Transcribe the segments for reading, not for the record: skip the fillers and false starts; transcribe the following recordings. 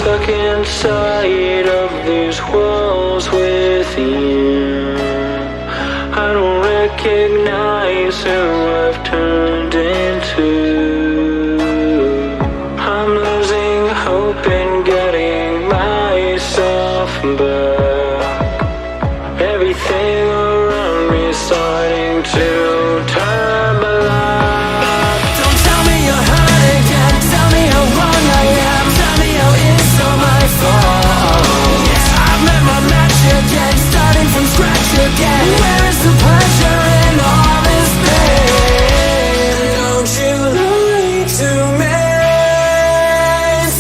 stuck inside of these walls with you. I don't recognize who I've turned into. I'm losing hope in getting myself back. Everything around me is starting to turn black. Don't tell me you're hurt again. Tell me how wrong I am. Tell me how it's all my fault. Yeah, I've met my match again, starting from scratch again. Where is the pleasure in all this pain? Don't you lie to me.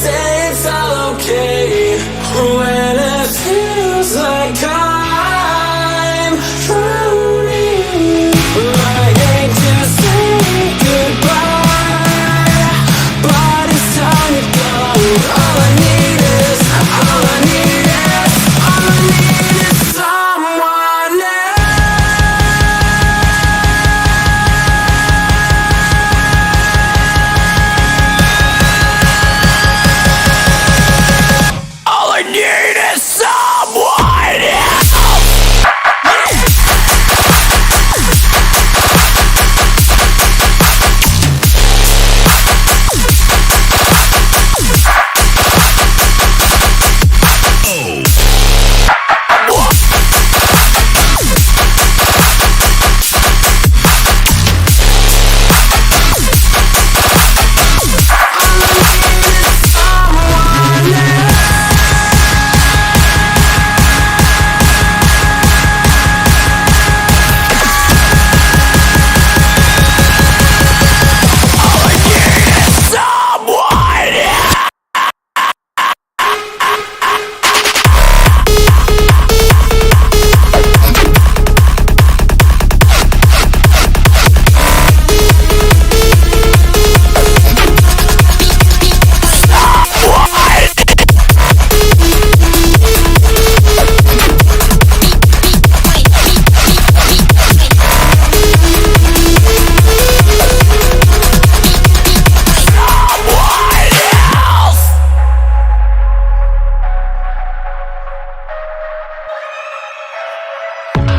Say it's all okay when it feels like I'm drowning. I hate to say goodbye, but it's time to go. All I need is someone else. All I need is someone else.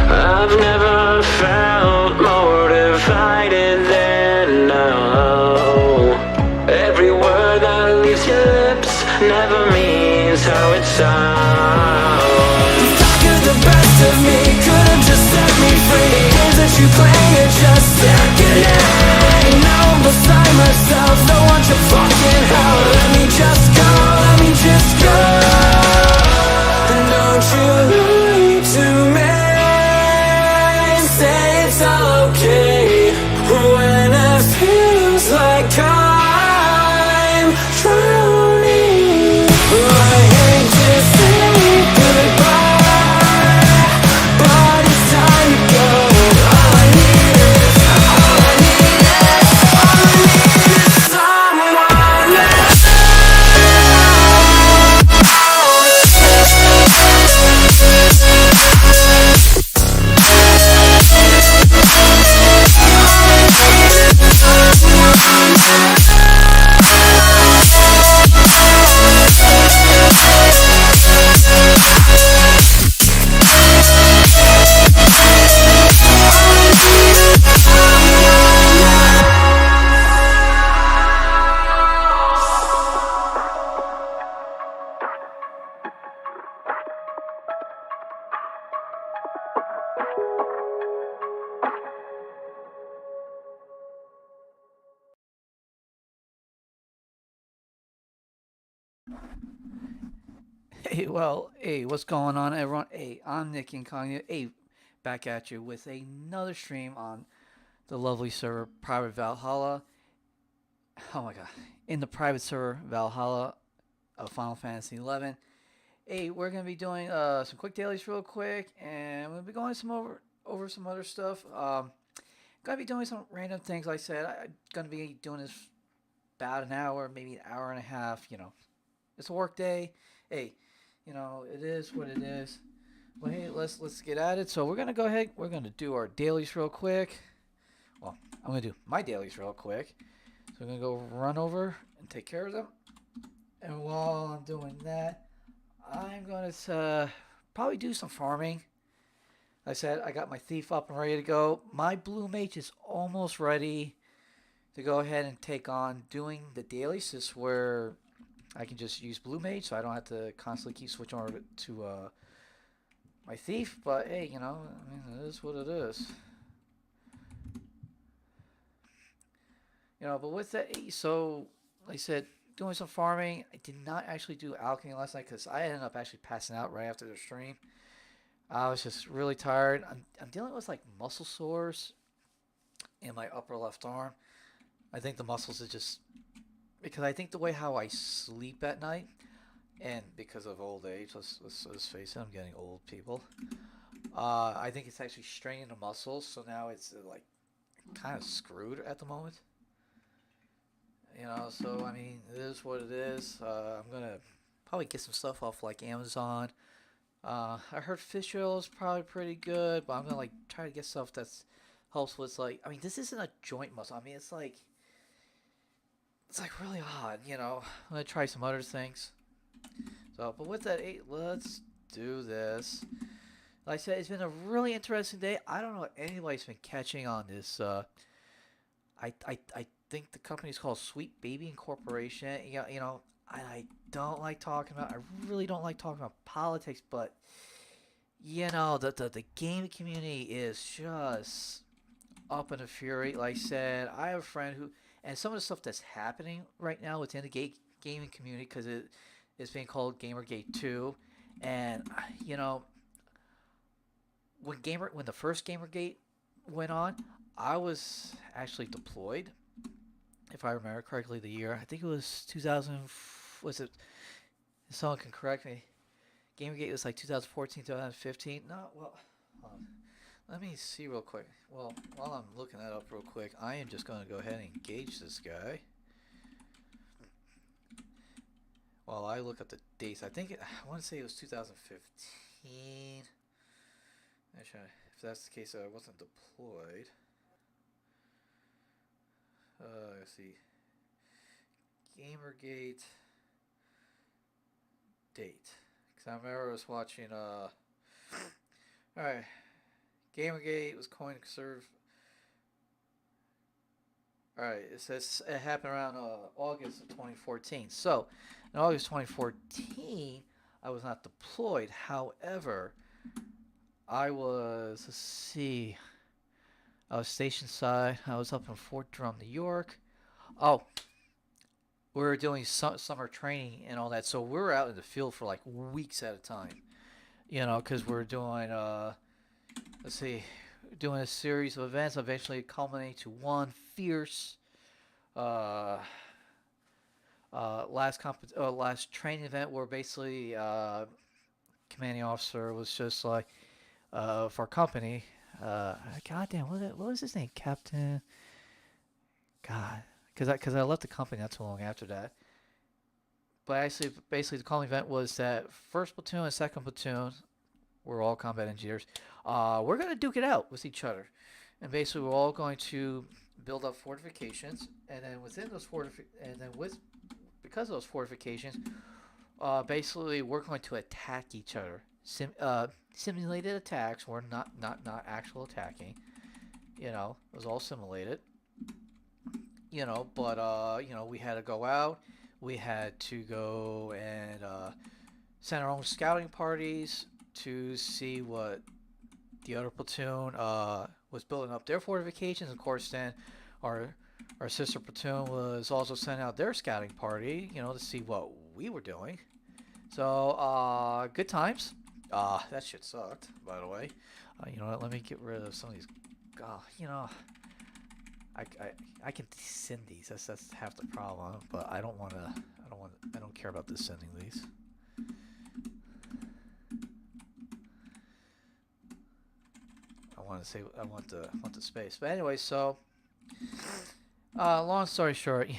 I've never felt more divided than now. Every word that leaves your lips never means how it sounds. The thought you're the best of me could have just set me free. Games that you play are just sickening. Now I'm beside myself, don't want your fucking help. Let me just go, let me just go. And don't you lie to me. Say it's all okay when it feels like I'm drowning. I hate to say goodbye, but it's time to go. All I need is someone else. Hey, what's going on, everyone? Hey, I'm Nick Incognito. Hey, back at you with another stream on the lovely server Private Valhalla. Oh my god, in the private server Valhalla of Final Fantasy 11. Hey, we're gonna be doing some quick dailies real quick, and we'll be going over some other stuff. Gonna be doing some random things. Like I said, I'm gonna be doing this about an hour, maybe an hour and a half. It's a work day. Hey, it is what it is. Well, hey, let's get at it. So we're gonna go ahead. We're gonna do our dailies real quick. Well, I'm gonna do my dailies real quick. So we're gonna go run over and take care of them. And while I'm doing that, I'm going to probably do some farming. Like I said, I got my thief up and ready to go. My blue mage is almost ready to go ahead and take on doing the dailies. This is where I can just use blue mage, so I don't have to constantly keep switching over to my thief. But hey, I mean, it is what it is. But with that, so like I said, doing some farming. I did not actually do alchemy last night because I ended up actually passing out right after the stream. I was just really tired. I'm dealing with like muscle sores in my upper left arm. I think the muscles are just because I think the way how I sleep at night, and because of old age, let's face it, I'm getting old, people. I think it's actually straining the muscles, so now it's like kind of screwed at the moment. So I mean, it is what it is. I'm gonna probably get some stuff off like Amazon. I heard fish oil is probably pretty good, but I'm gonna like try to get stuff that's helps with like. I mean, this isn't a joint muscle. I mean, it's like really odd. I'm gonna try some other things. So, but with that, let's do this. Like I said, it's been a really interesting day. I don't know if anybody's been catching on this. I think the company's called Sweet Baby Incorporation. I don't like talking about. I really don't like talking about politics, but the game community is just up in a fury. Like I said, I have a friend who, and some of the stuff that's happening right now within the gaming community because it is being called Gamergate 2, and when the first Gamergate went on, I was actually deployed. If I remember correctly, the year I think it was 2000. Was it? Someone can correct me. Gamergate was like 2014, 2015. No, well, let me see real quick. Well, while I'm looking that up real quick, I am just going to go ahead and engage this guy. While I look up the dates, I want to say it was 2015. Actually, if that's the case, I wasn't deployed. Let's see. Gamergate date. Because I remember I was watching, alright. Gamergate was coined to serve. Alright, it says it happened around August of 2014. So, in August 2014, I was not deployed. However, let's see, I was station side. I was up in Fort Drum, New York. Oh, we were doing summer training and all that. So we were out in the field for like weeks at a time. Because we're doing, let's see, doing a series of events, eventually culminating to one fierce uh, last training event where basically commanding officer was just like for our company. Goddamn, what was his name? Captain. God, because I left the company not too long after that. But actually, basically, the calling event was that first platoon and second platoon were all combat engineers. We're gonna duke it out with each other, and basically, we're all going to build up fortifications, and then within those because of those fortifications, basically, we're going to attack each other. Simulated attacks, or not actual attacking. It was all simulated. But we had to go out. We had to go and send our own scouting parties to see what the other platoon was building up their fortifications. Of course, then our our sister platoon was also sending out their scouting party, to see what we were doing. So, good times. That shit sucked, by the way. You know what? Let me get rid of some of these. I, I, I can descend these. That's half the problem. But I don't want to. I don't care about descending these. I want the space. But anyway, so long story short,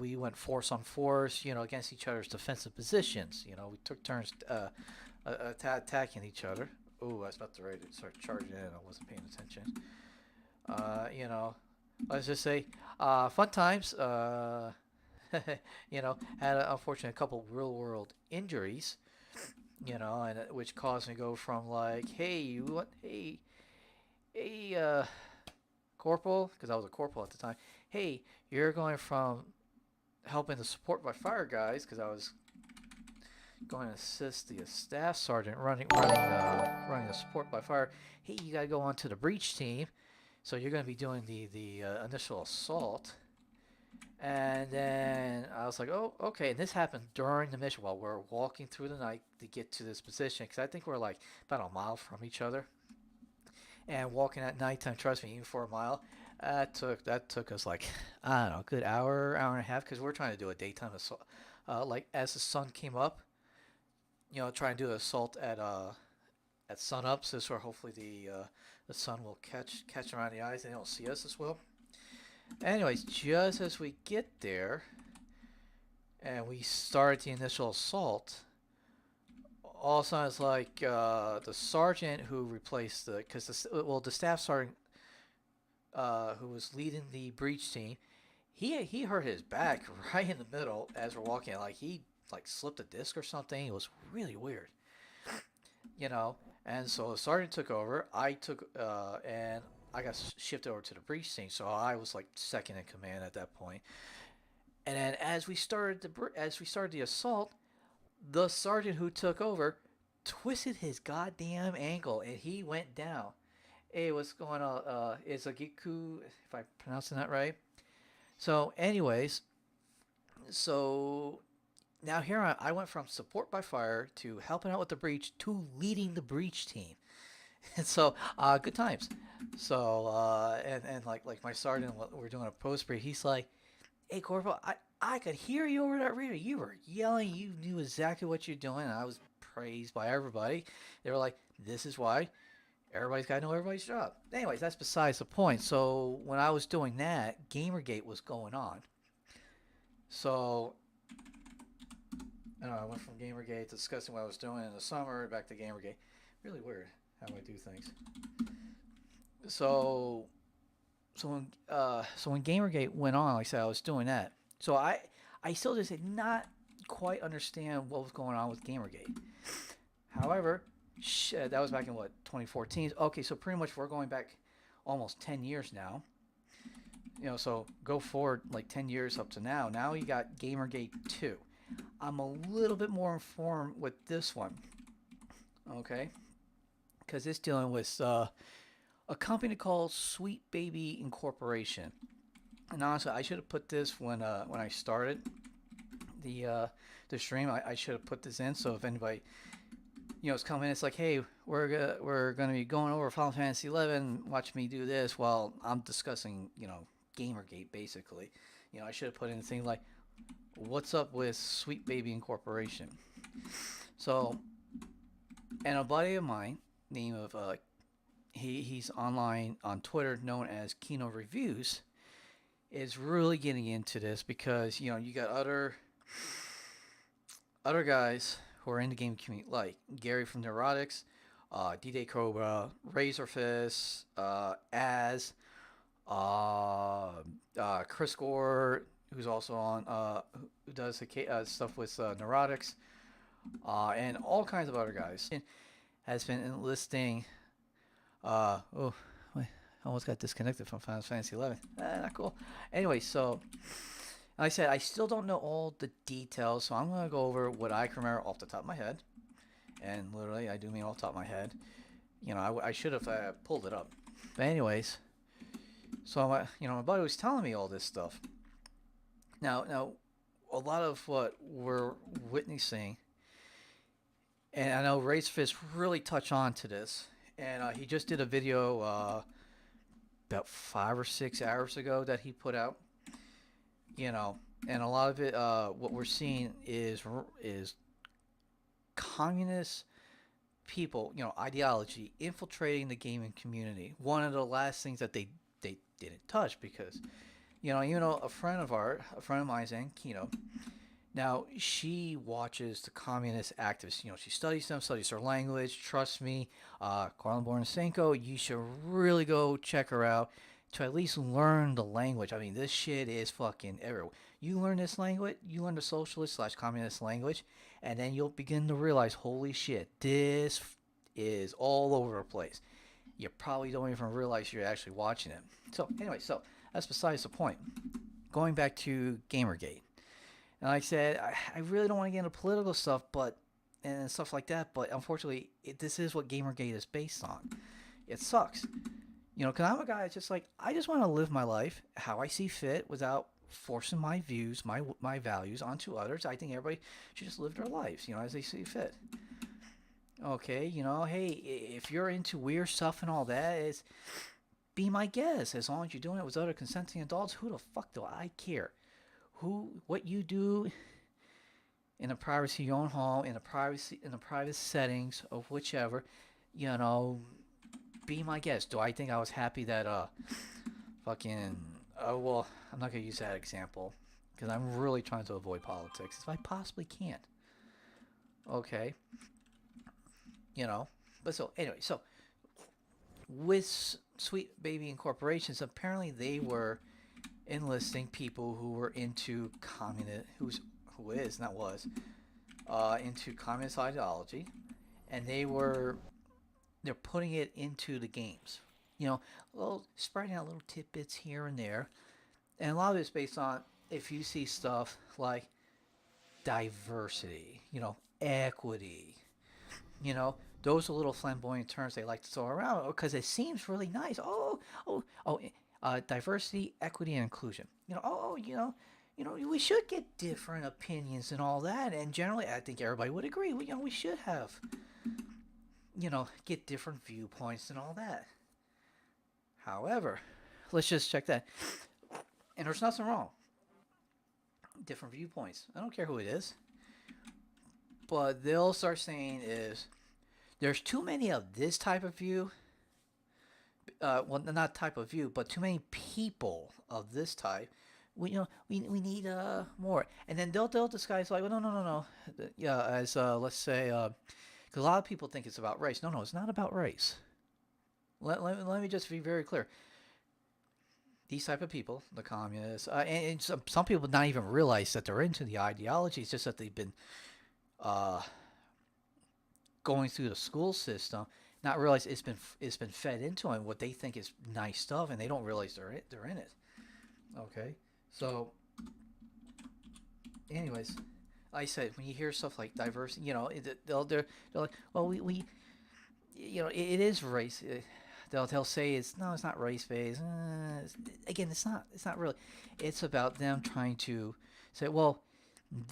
we went force on force, against each other's defensive positions. We took turns attacking each other. Ooh, I was about to ready to start charging in. I wasn't paying attention. Uh, you know, let's just say, fun times. Had unfortunately a couple real world injuries. And which caused me to go from like, hey, you what, hey, corporal, because I was a corporal at the time. Hey, you're going from helping the support by fire guys, because I was going to assist the staff sergeant running the support by fire. Hey, you got to go on to the breach team. So you're going to be doing the initial assault. And then I was like, oh, okay. And this happened during the mission while we're walking through the night to get to this position. Because I think we're like about a mile from each other. And walking at nighttime, trust me, even for a mile, that took us like, I don't know, a good hour and a half. Because we're trying to do a daytime assault. Like as the sun came up, try and do an assault at sun up, so where hopefully the sun will catch around the eyes and they don't see us as well. Anyways, just as we get there and we start the initial assault, all of a sudden it's like the sergeant who replaced the staff sergeant who was leading the breach team, he hurt his back right in the middle as we're walking. Like he like slipped a disc or something. It was really weird, you know. And so the sergeant took over. And I got shifted over to the breach team. So I was like second in command at that point. And then as we started the assault, the sergeant who took over twisted his goddamn ankle and he went down. Hey, what's going on? It's a Giku, if I'm pronouncing that right. So, anyways, so now here I went from support by fire to helping out with the breach to leading the breach team. And so, good times. So, and like my sergeant, we're doing a post brief. He's like, "Hey, Corporal, I could hear you over that radio. You were yelling. You knew exactly what you're doing." And I was praised by everybody. They were like, "This is why everybody's got to know everybody's job." Anyways, that's besides the point. So when I was doing that, Gamergate was going on. So I went from Gamergate to discussing what I was doing in the summer back to Gamergate. Really weird how I do things. So when Gamergate went on, like I said, I was doing that. So I still just did not quite understand what was going on with Gamergate. However, that was back in what, 2014. Okay, so pretty much we're going back almost 10 years now. So go forward like 10 years up to now. Now you got Gamergate 2. I'm a little bit more informed with this one. Okay? Because it's dealing with a company called Sweet Baby Incorporation. And honestly, I should have put this when I started the stream. I should have put this in, so if anybody is coming, it's like, hey, we're gonna be going over Final Fantasy 11. Watch me do this while I'm discussing Gamergate basically. I should have put in a thing like, what's up with Sweet Baby Incorporation. So, and a buddy of mine, name of he's online on Twitter, known as Kino Reviews, is really getting into this because you got other guys who are in the game community, like Gary from Neurotics, D-Day Cobra, Razorfist, Az, Chris Gore, who's also on, who does stuff with Neurotics, and all kinds of other guys. Has been enlisting. Oh, wait, I almost got disconnected from Final Fantasy 11. Not cool. Anyway, so like I said, I still don't know all the details, so I'm gonna go over what I can remember off the top of my head, and literally, I do mean off the top of my head. I should have pulled it up, but anyways, so my buddy was telling me all this stuff. Now, a lot of what we're witnessing, and I know Razorfist really touched on to this, and he just did a video about 5 or 6 hours ago that he put out. And a lot of it, what we're seeing is communist people, ideology infiltrating the gaming community. One of the last things that they didn't touch because, a friend of mine's in Kino. Now, she watches the communist activists. She studies them, studies their language. Trust me, Carlin Bornasenko, you should really go check her out. to at least learn the language. I mean, this shit is fucking everywhere. You learn this language, you learn the socialist slash communist language, and then you'll begin to realize, holy shit, this is all over the place. You probably don't even realize you're actually watching it. So anyway, so that's besides the point. Going back to Gamergate, and like I said, I really don't want to get into political stuff, but and stuff like that. But unfortunately, this is what Gamergate is based on. It sucks. Because I'm a guy that's just like, I just want to live my life how I see fit without forcing my views, my values onto others. I think everybody should just live their lives, as they see fit. Okay, hey, if you're into weird stuff and all that, be my guest. As long as you're doing it with other consenting adults, who the fuck do I care? What you do in the privacy of your own home, in the private settings of whichever, you know, be my guest. Do I think I was happy that fucking well, I'm not gonna use that example because I'm really trying to avoid politics if I possibly can. Okay, but so anyway, so with Sweet Baby and corporations, apparently they were enlisting people who were into who is not was into communist ideology, and they're putting it into the games. Spreading out little tidbits here and there, and a lot of it's based on if you see stuff like diversity, equity, those are little flamboyant terms they like to throw around because it seems really nice. Diversity, equity, and inclusion. We should get different opinions and all that, and generally, I think everybody would agree. We should have, get different viewpoints and all that. However, let's just check that. And there's nothing wrong. Different viewpoints. I don't care who it is. But they'll start saying is there's too many of this type of view. Well, not type of view, but too many people of this type. We need more. And then they'll disguise like, well, no. Yeah, as let's say, because a lot of people think it's about race. No, it's not about race. Let me just be very clear. These type of people, the communists, and some people not even realize that they're into the ideology. It's just that they've been going through the school system, not realize it's been fed into them what they think is nice stuff, and they don't realize they're in it. Okay, so anyways, like I said, when you hear stuff like diversity, they're like, well, we it is race. They'll say it's not race based. Again, it's not really. It's about them trying to say, well,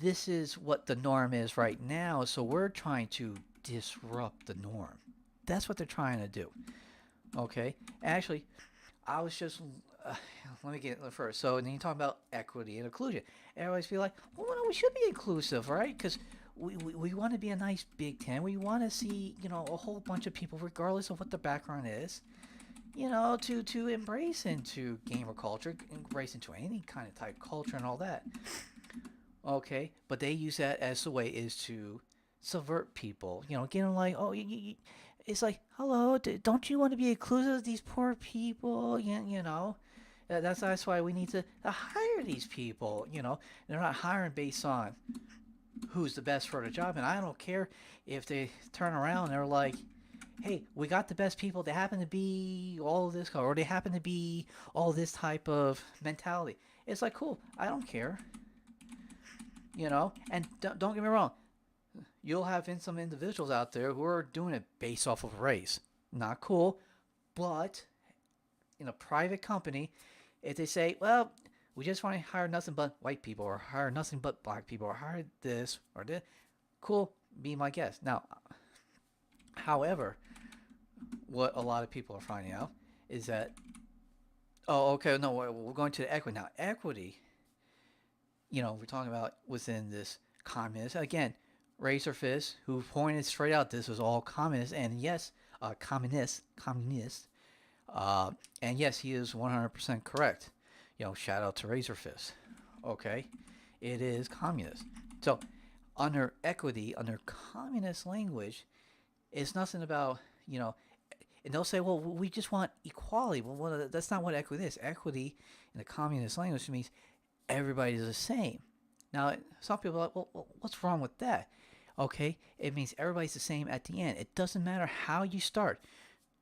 this is what the norm is right now, so we're trying to disrupt the norm. That's what they're trying to do. Okay, actually, I was just let me get it first. So then you talk about equity and inclusion. Everybody's be like, well, no, we should be inclusive, right? Because we want to be a nice Big Ten. We want to see, a whole bunch of people, regardless of what their background is, to embrace into gamer culture, embrace into any kind of type culture and all that. Okay, but they use that as the way is to subvert people. Get them like, oh, it's like, hello, don't you want to be inclusive of these poor people? That's why we need to hire these people. They're not hiring based on who's the best for the job, and I don't care if they turn around and they're like, hey, we got the best people. They happen to be all this color, or they happen to be all this type of mentality. It's like, cool, I don't care. And don't get me wrong, you'll have some individuals out there who are doing it based off of race. Not cool, but in a private company, if they say, well, we just want to hire nothing but white people, or hire nothing but black people, or hire this or this, cool, be my guest. Now, however, what a lot of people are finding out is that, oh, okay, no, we're going to the equity. Now, equity, we're talking about within this communist, again, Razor Fist, who pointed straight out this was all communist, and yes, communist, and yes, he is 100% correct. Shout out to Razor Fist. Okay, it is communist. So, under equity, under communist language, it's nothing about, And they'll say, well, we just want equality. Well, that's not what equity is. Equity in the communist language means everybody's the same. Now, some people are like, well, what's wrong with that? Okay, it means everybody's the same at the end. It doesn't matter how you start.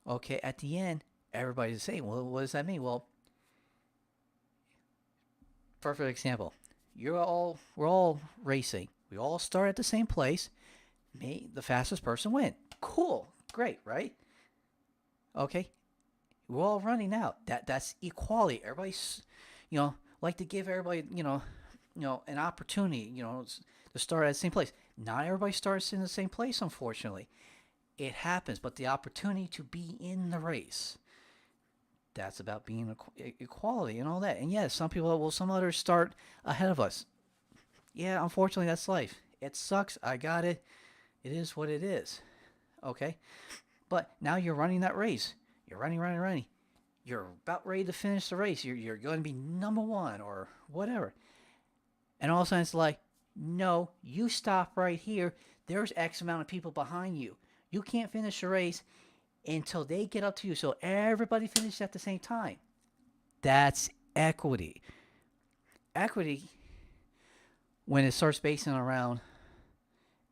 Okay, at the end, everybody's the same. Well, what does that mean? Well, perfect example. We're all racing. We all start at the same place. May the fastest person win. Cool, great, right? Okay, we're all running out. That's equality. Everybody's, like to give everybody, an opportunity, to start at the same place. Not everybody starts in the same place, unfortunately. It happens, but the opportunity to be in the race, that's about being equality and all that. And yes, some others start ahead of us. Yeah, unfortunately, that's life. It sucks. I got it. It is what it is. Okay? But now you're running that race. You're running. You're about ready to finish the race. You're going to be number one or whatever. And all of a sudden it's like, no, you stop right here. There's X amount of people behind you. You can't finish the race until they get up to you. So everybody finishes at the same time. That's equity. Equity, when it starts basing around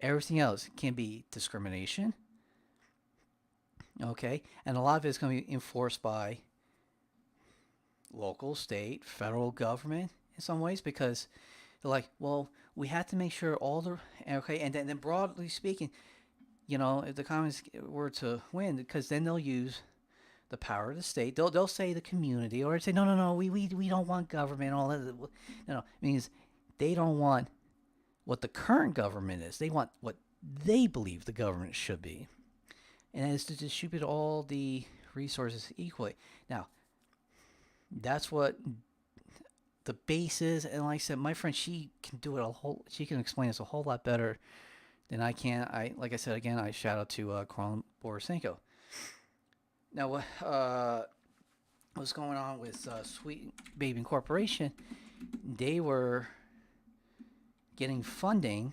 everything else, can be discrimination. Okay? And a lot of it's going to be enforced by local, state, federal government in some ways, because they're like, well, we have to make sure all the and then broadly speaking, if the communists were to win, because then they'll use the power of the state. They'll say the community, or say no, we don't want government and all that. No, it means they don't want what the current government is. They want what they believe the government should be, and that is to distribute all the resources equally. Now, that's what the base is, and like I said, my friend, she can explain this a whole lot better than I can. Like I said again, I shout out to Karl Borisenko. Now, what's going on with Sweet Baby Corporation? They were getting funding,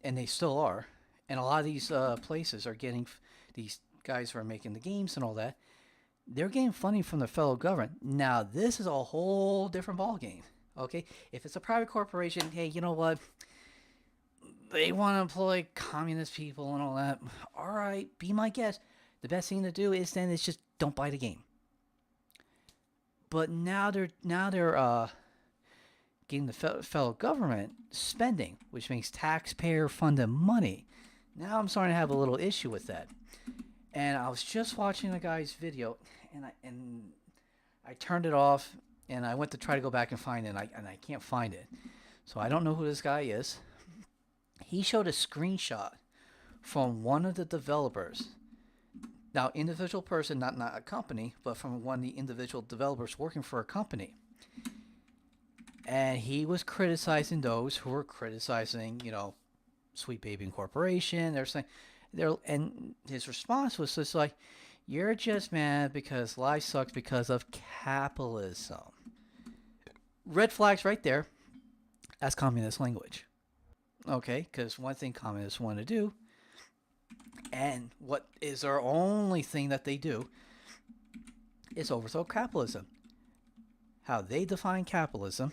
and they still are. And a lot of these places are getting these guys who are making the games and all that. They're getting funding from the federal government. Now, this is a whole different ballgame. Okay, if it's a private corporation, hey, you know what? They want to employ communist people and all that. All right, be my guest. The best thing to do is just don't buy the game. But now they're getting the federal government spending, which makes taxpayer-funded money. Now I'm starting to have a little issue with that. And I was just watching a guy's video, and I turned it off, and I went to try to go back and find it, and I can't find it. So I don't know who this guy is. He showed a screenshot from one of the developers. Now, individual person, not a company, but from one of the individual developers working for a company. And he was criticizing those who were criticizing, Sweet Baby Corporation. They're saying, and his response was just like, you're just mad because life sucks because of capitalism. Red flags right there. That's communist language. Okay, because one thing communists want to do, and what is their only thing that they do, is overthrow capitalism. How they define capitalism: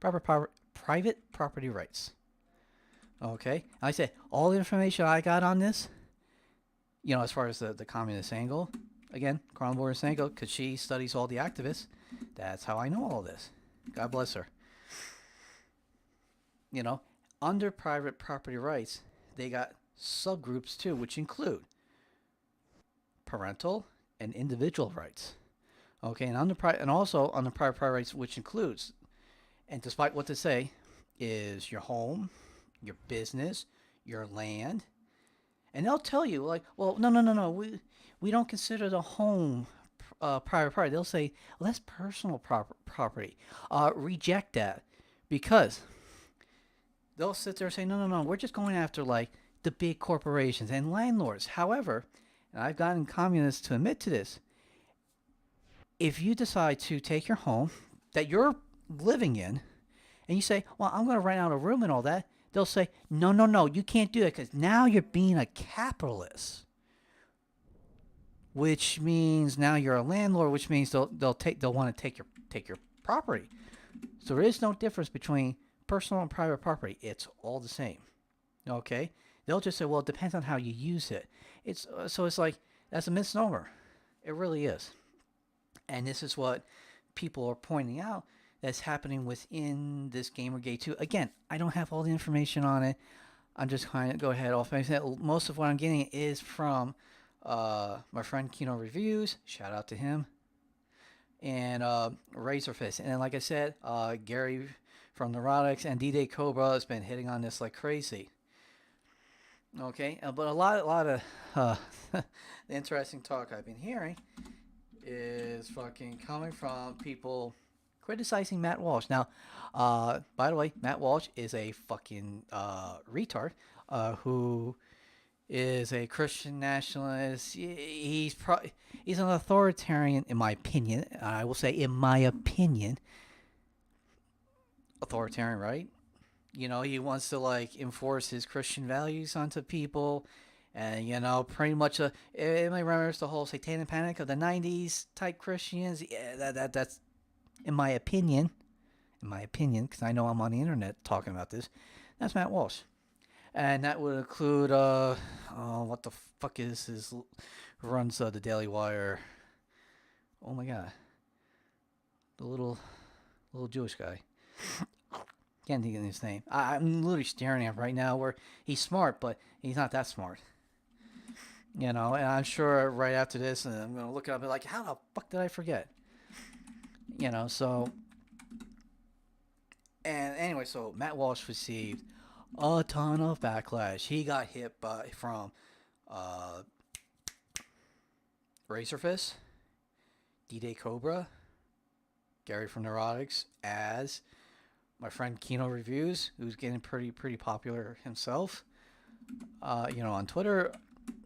private property rights. Okay, like I said, all the information I got on this, as far as the communist angle, again, Karl Borisenko, because she studies all the activists, that's how I know all this. God bless her. Under private property rights, they got subgroups too, which include parental and individual rights. Okay, and also under private property rights, which includes, and despite what they say, is your home, your business, your land. And they'll tell you, like, well, no, we don't consider the home private property. They'll say, well, that's personal property. Reject that, because they'll sit there and say, no, we're just going after, like, the big corporations and landlords. However, and I've gotten communists to admit to this, if you decide to take your home that you're living in, and you say, well, I'm going to rent out a room and all that, they'll say, no, you can't do that because now you're being a capitalist. which means now you're a landlord, which means they'll want to take your property. So there is no difference between personal and private property. It's all the same. Okay? They'll just say, well, it depends on how you use it. It's like that's a misnomer. It really is. And this is what people are pointing out that's happening within this Gamergate 2. Again, I don't have all the information on it. I'm just kind of go ahead off. Most of what I'm getting is from my friend Kino Reviews. Shout out to him. And Razorfist. And then, like I said, Gary from Neurotics and D-Day Cobra has been hitting on this like crazy. Okay, but a lot of the interesting talk I've been hearing is fucking coming from people criticizing Matt Walsh. Now, by the way, Matt Walsh is a fucking retard who is a Christian nationalist. He's an authoritarian, in my opinion. I will say, in my opinion, authoritarian, right? You know, he wants to like enforce his Christian values onto people, and you know, pretty much it remembers the whole Satanic Panic of the '90s type Christians. Yeah, that's in my opinion, because I know I'm on the internet talking about this. That's Matt Walsh, and that would include what the fuck is his runs the Daily Wire? Oh my god, the little Jewish guy. Can't think of his name. I'm literally staring at him right now. Where he's smart, but he's not that smart. You know, and I'm sure right after this, and I'm gonna look it up and be like, how the fuck did I forget? You know, so. And anyway, so Matt Walsh received a ton of backlash. He got hit from Razorfist, D-Day Cobra, Gary from Neurotics, as my friend Kino Reviews, who's getting pretty popular himself. You know, on Twitter,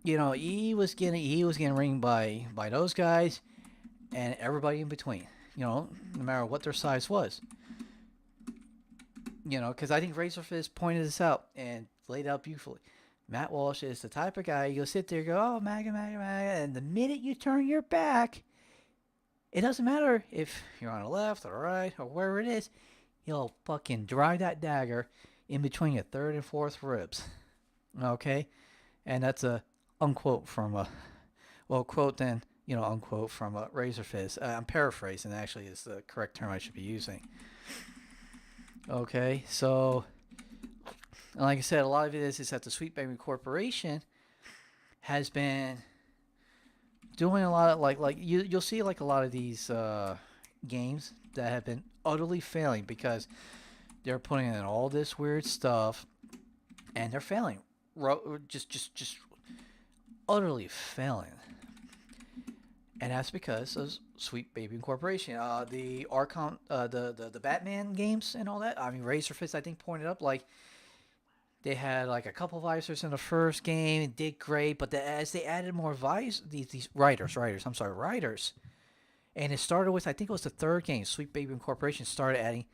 you know, he was getting ringed by those guys and everybody in between. You know, no matter what their size was. You know, because I think Razorfist pointed this out and laid out beautifully. Matt Walsh is the type of guy you'll sit there and go, oh, MAGA, MAGA, MAGA, and the minute you turn your back, it doesn't matter if you're on the left or right or wherever it is, he'll fucking drive that dagger in between your third and fourth ribs. Okay? And that's a unquote from quote then, you know, unquote from Razorfist. I'm paraphrasing, actually, is the correct term I should be using. Okay, so, like I said, a lot of it is that the Sweet Baby Corporation has been doing a lot of, like you'll see, like, a lot of these games that have been utterly failing because they're putting in all this weird stuff and they're failing. Just utterly failing. And that's because of Sweet Baby Incorporation. The Archon, the Batman games and all that. I mean, Razorfist, I think, pointed up like they had like a couple visors in the first game. It did great, but as they added more these writers, and it started with, I think it was the third game, Sweet Baby Incorporation started adding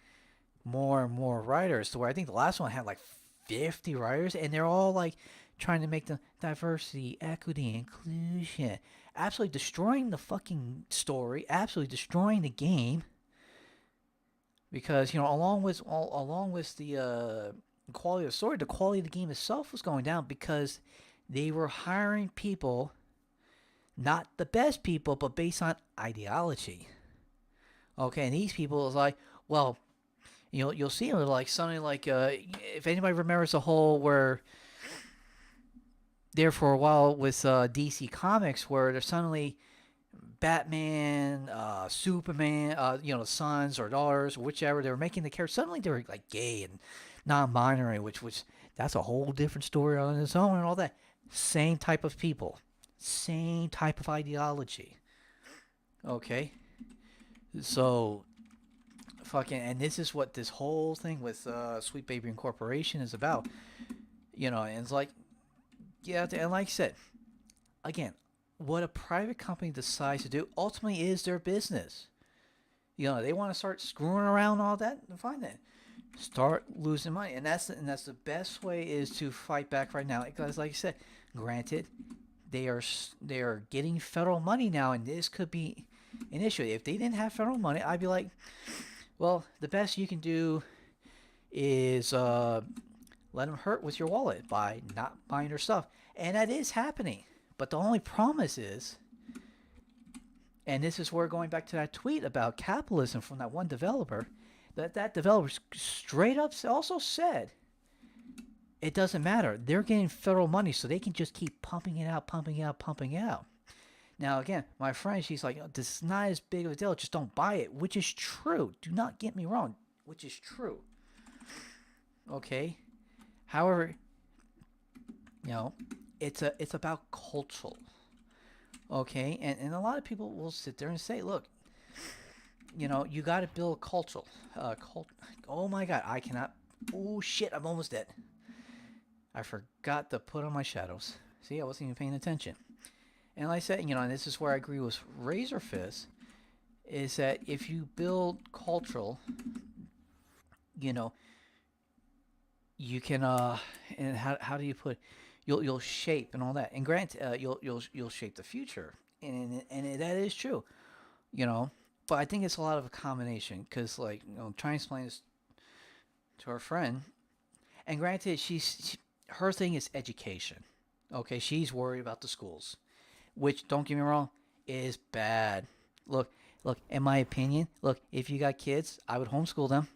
more and more writers to where I think the last one had like 50 writers, and they're all like trying to make the diversity, equity, inclusion, absolutely destroying the fucking story, absolutely destroying the game. Because, you know, along with the quality of the story, the quality of the game itself was going down because they were hiring people, not the best people, but based on ideology. Okay, and these people is like, well, you'll see them like something like if anybody remembers the whole where there for a while with DC Comics where there's suddenly Batman, Superman, you know, sons or daughters, whichever, they were making the characters, suddenly they were like gay and non-binary, which that's a whole different story on its own and all that. Same type of people, same type of ideology. Okay, so fucking, and this is what this whole thing with Sweet Baby Incorporation is about. You know, and it's like, yeah, and like I said, again, what a private company decides to do ultimately is their business. You know, they want to start screwing around all that, fine then. Start losing money, and that's the best way is to fight back right now. Because, like I said, granted, they are getting federal money now, and this could be an issue. If they didn't have federal money, I'd be like, well, the best you can do is let them hurt with your wallet by not buying their stuff, and that is happening. But the only promise is, and this is where going back to that tweet about capitalism from that one developer, that developer straight up also said it doesn't matter. They're getting federal money, so they can just keep pumping it out, pumping it out, pumping it out. Now, again, my friend, she's like, "Oh, this is not as big of a deal. Just don't buy it," which is true. Do not get me wrong, which is true. Okay. However, you know, it's about cultural. Okay, and a lot of people will sit there and say, look, you got to build cultural. Oh my God, I cannot. Oh shit, I'm almost dead. I forgot to put on my shadows. See, I wasn't even paying attention. And like I said, and this is where I agree with Razor Fist, is that if you build cultural, you know, you can and how do you put, you'll shape and all that. And you'll shape the future, and that is true, you know. But I think it's a lot of a combination because, like, trying to explain this to our friend, and granted, her thing is education. Okay, she's worried about the schools, which, don't get me wrong, is bad. Look, in my opinion, if you got kids, I would homeschool them.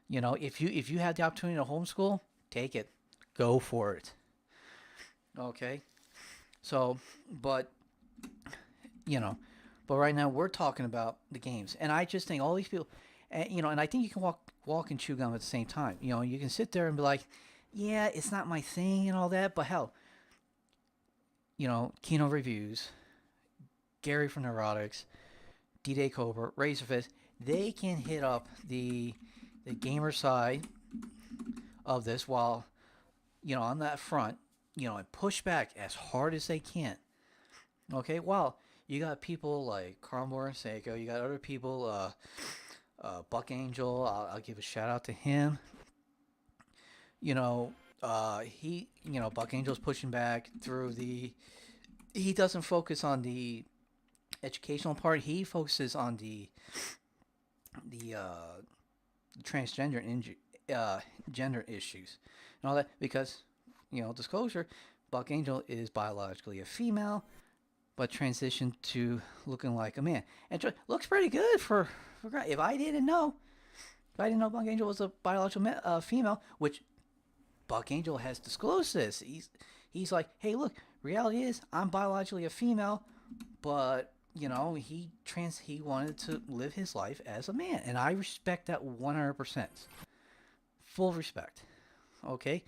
If you have the opportunity to homeschool, take it. Go for it. Okay? So, but, you know, but right now we're talking about the games. And I just think all these people, and I think you can walk and chew gum at the same time. You can sit there and be like, yeah, it's not my thing and all that, but hell, Kino Reviews, Gary from Neurotics, D-Day Cobra, Razorfist, they can hit up the gamer side of this while, on that front, and push back as hard as they can. Okay, well, you got people like Carl Moraseco, you got other people, Buck Angel, I'll give a shout out to him. Buck Angel's pushing back through he doesn't focus on the educational part, he focuses on the transgender and gender issues and all that because, disclosure, Buck Angel is biologically a female but transitioned to looking like a man and looks pretty good for if I didn't know Buck Angel was a biological female, which Buck Angel has disclosed this. He's like, hey, look, reality is I'm biologically a female, but he wanted to live his life as a man, and I respect that 100%. Full respect. Okay?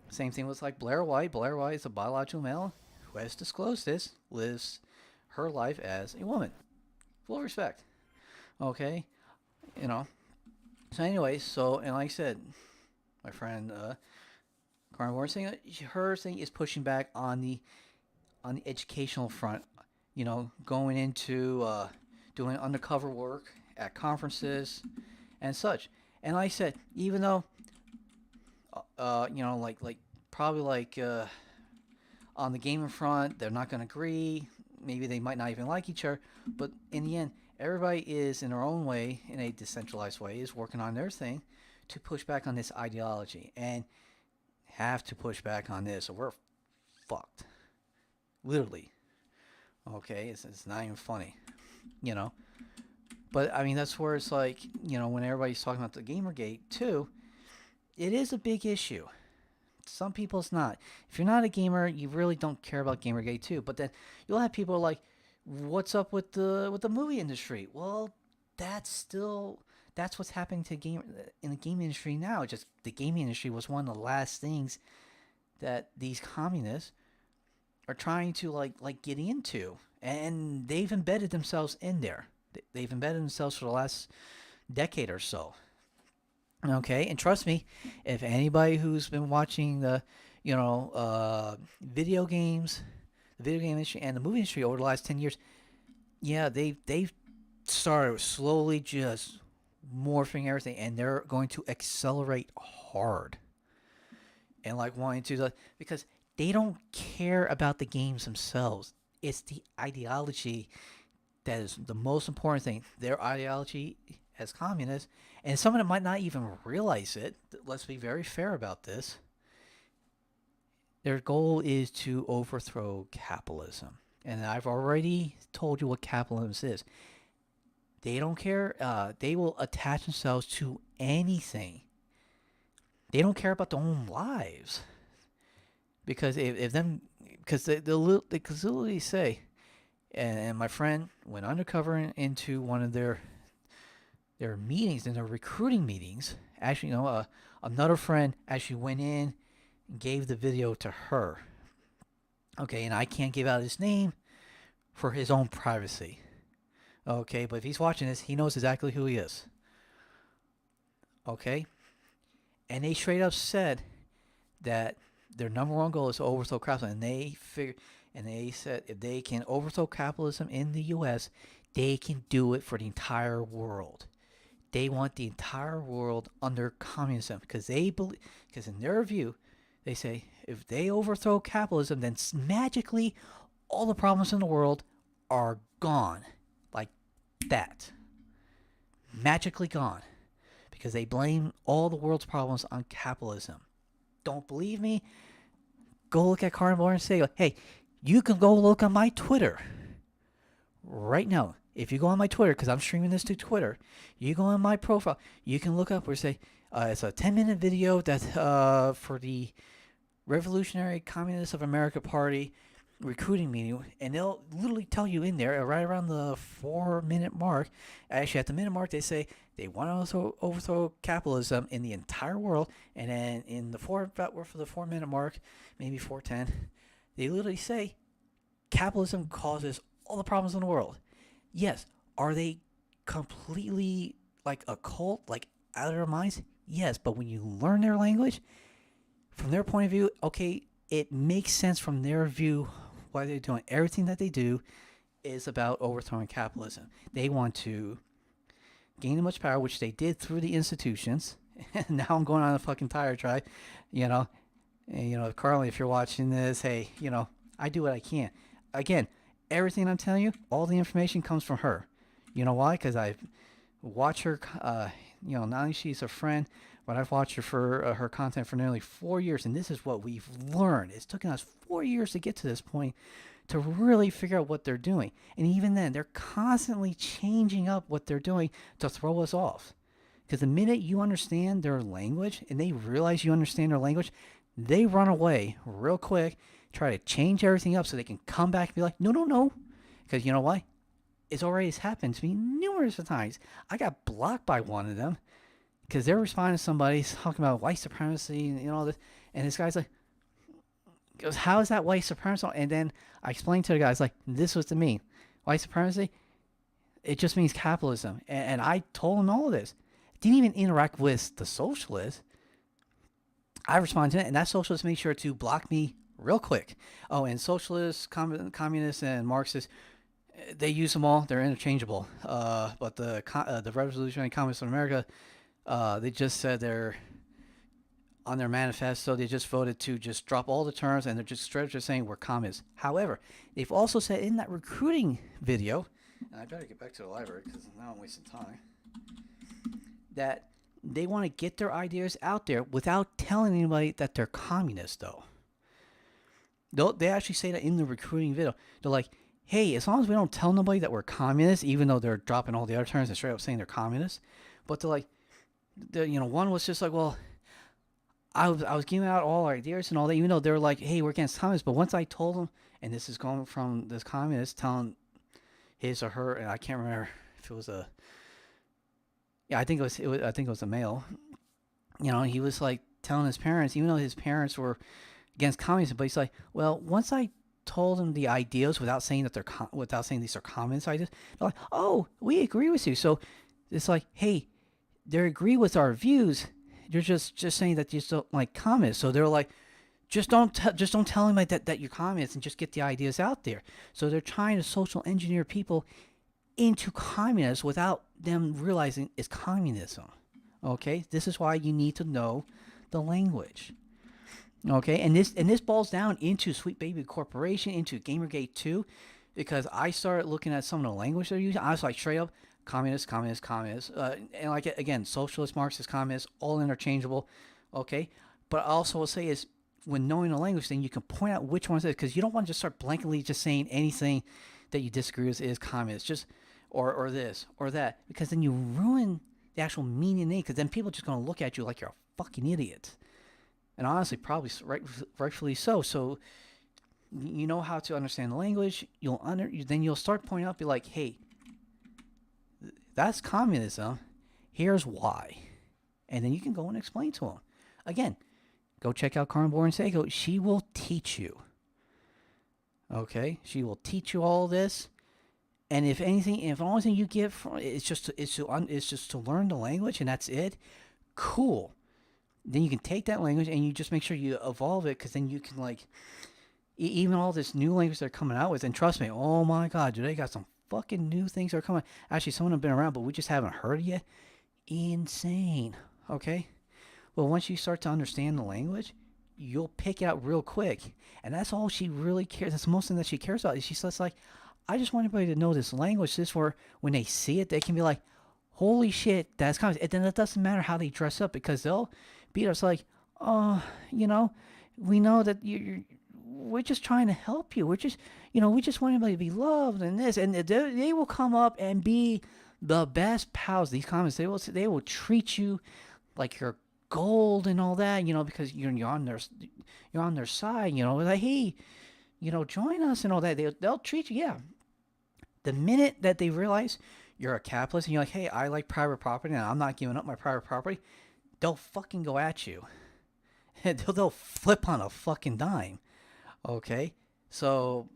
Same thing with like Blair White. Blair White is a biological male who has disclosed this, lives her life as a woman. Full respect. Okay? So anyway, and like I said, my friend Carnivore saying her thing is pushing back on the educational front, going into doing undercover work at conferences and such. And like I said, even though probably on the gaming front they're not going to agree, maybe they might not even like each other, but in the end everybody is in their own way, in a decentralized way, is working on their thing to push back on this ideology, and have to push back on this or we're fucked, literally. Okay, it's not even funny, but I mean that's where it's like, when everybody's talking about the Gamergate too, it is a big issue. Some people it's not. If you're not a gamer, you really don't care about Gamergate too. But then you'll have people like, what's up with the movie industry? Well, that's what's happening to in the game industry now. Just the gaming industry was one of the last things that these communists are trying to like get into, and they've embedded themselves in there. They've embedded themselves for the last decade or so. Okay, and trust me, if anybody who's been watching the video games, the video game industry and the movie industry over the last 10 years, yeah, they've started slowly just morphing everything, and they're going to accelerate hard, and like wanting to because They don't care about the games themselves. It's the ideology that is the most important thing. Their ideology as communists, and some of them might not even realize it. Let's be very fair about this. Their goal is to overthrow capitalism. And I've already told you what capitalism is. They don't care. They will attach themselves to anything. They don't care about their own lives. Because if them, because they literally say, and my friend went undercover into one of their meetings, in their recruiting meetings. Actually, another friend actually went in and gave the video to her. Okay, and I can't give out his name for his own privacy. Okay, but if he's watching this, he knows exactly who he is. Okay? And they straight up said that their number one goal is to overthrow capitalism. And they said if they can overthrow capitalism in the U.S., they can do it for the entire world. They want the entire world under communism because because in their view, they say if they overthrow capitalism, then magically all the problems in the world are gone. Like that. Magically gone. Because they blame all the world's problems on capitalism. Don't believe me? Go look at Carnivore and say, hey, you can go look on my Twitter right now. If you go on my Twitter, because I'm streaming this to Twitter, you go on my profile, you can look up where say, it's a 10-minute video that for the Revolutionary Communists of America Party recruiting meeting, and they'll literally tell you in there, right around the 4-minute mark, actually at the minute mark, they say they want to overthrow capitalism in the entire world, and then in the for the 4-minute mark, maybe 4:10, they literally say capitalism causes all the problems in the world. Yes. Are they completely like a cult, like out of their minds? Yes. But when you learn their language, from their point of view, okay, it makes sense from their view why they're doing everything that they do is about overthrowing capitalism. They want to gain as much power, which they did through the institutions. And now I'm going on a fucking tire drive, And, Carly, if you're watching this, hey, I do what I can. Again, everything I'm telling you, all the information comes from her. You know why? Because I've watched her, not only she's a friend, but I've watched her for her content for nearly 4 years, and this is what we've learned. It's taken us 4 years to get to this point to really figure out what they're doing. And even then, they're constantly changing up what they're doing to throw us off. Because the minute you understand their language and they realize you understand their language, they run away real quick, try to change everything up so they can come back and be like, no. Because you know why? It's already happened to me numerous times. I got blocked by one of them because they're responding to somebody talking about white supremacy and all this. And this guy's like, goes, how is that white supremacy? And then I explained to the guys, like, this was to mean. White supremacy, it just means capitalism. And I told him all of this. Didn't even interact with the socialists. I responded to it, and that socialist made sure to block me real quick. Oh, and socialists, communists, and Marxists, they use them all. They're interchangeable. But the Revolutionary Communists of America, they just said they're on their manifesto. They just voted to just drop all the terms, and they're just straight up just saying we're communists. However, they've also said in that recruiting video, and I better get back to the library because now I'm wasting time, that they want to get their ideas out there without telling anybody that they're communists, though. They actually say that in the recruiting video. They're like, hey, as long as we don't tell nobody that we're communists, even though they're dropping all the other terms and straight up saying they're communists. But they're like, one was just like, well, I was giving out all our ideas and all that, even though they're like, hey, we're against communists. But once I told them, and this is going from this communist telling his or her, and I can't remember if it was a, yeah, I think it was a male. He was like telling his parents, even though his parents were against communism, but he's like, well, once I told him the ideas without saying that without saying these are communist ideas, they're like, oh, we agree with you. So it's like, hey, they agree with our views. You're just saying that you just don't like communists. So they're like, just don't tell him that you're communists and just get the ideas out there. So they're trying to social engineer people into communism without them realizing it's communism. Okay, this is why you need to know the language. Okay, and this boils down into Sweet Baby Corporation, into Gamergate 2, because I started looking at some of the language they're using. I was like straight up communist, communist, communist, and like again, socialist, Marxist, communist, all interchangeable. Okay, but I also will say is when knowing the language, then you can point out which ones it is, because you don't want to just start blankly just saying anything that you disagree with is communist, just or this or that, because then you ruin the actual meaning of the name, because then people are just gonna look at you like you're a fucking idiot, and honestly, probably rightfully so. So you know how to understand the language. Then you'll start pointing out, be like, hey, that's communism. Here's why, and then you can go and explain to them. Again, go check out Carmen Boren Seiko. She will teach you. Okay, she will teach you all this. And if anything, if the only thing you get from it's just to learn the language, and that's it. Cool. Then you can take that language and you just make sure you evolve it, because then you can like even all this new language they're coming out with. And trust me, oh my god, dude, they got some fucking new things that are coming. Actually, some of them have been around, but we just haven't heard it yet. Insane. Okay. Well, once you start to understand the language, you'll pick it out real quick, and that's all she really cares. That's the most thing that she cares about. She's just like, I just want everybody to know this language, this where when they see it, they can be like, holy shit, that's coming. And then it doesn't matter how they dress up, because they'll beat us like, oh, we know that we're just trying to help you. We're just, we just want everybody to be loved and this. And they will come up and be the best pals. These comments, they will treat you like you're gold and all that, because you're on their side, like, hey, join us and all that. They'll treat you, yeah. The minute that they realize you're a capitalist and you're like, hey, I like private property and I'm not giving up my private property, they'll fucking go at you. They'll flip on a fucking dime. Okay? So,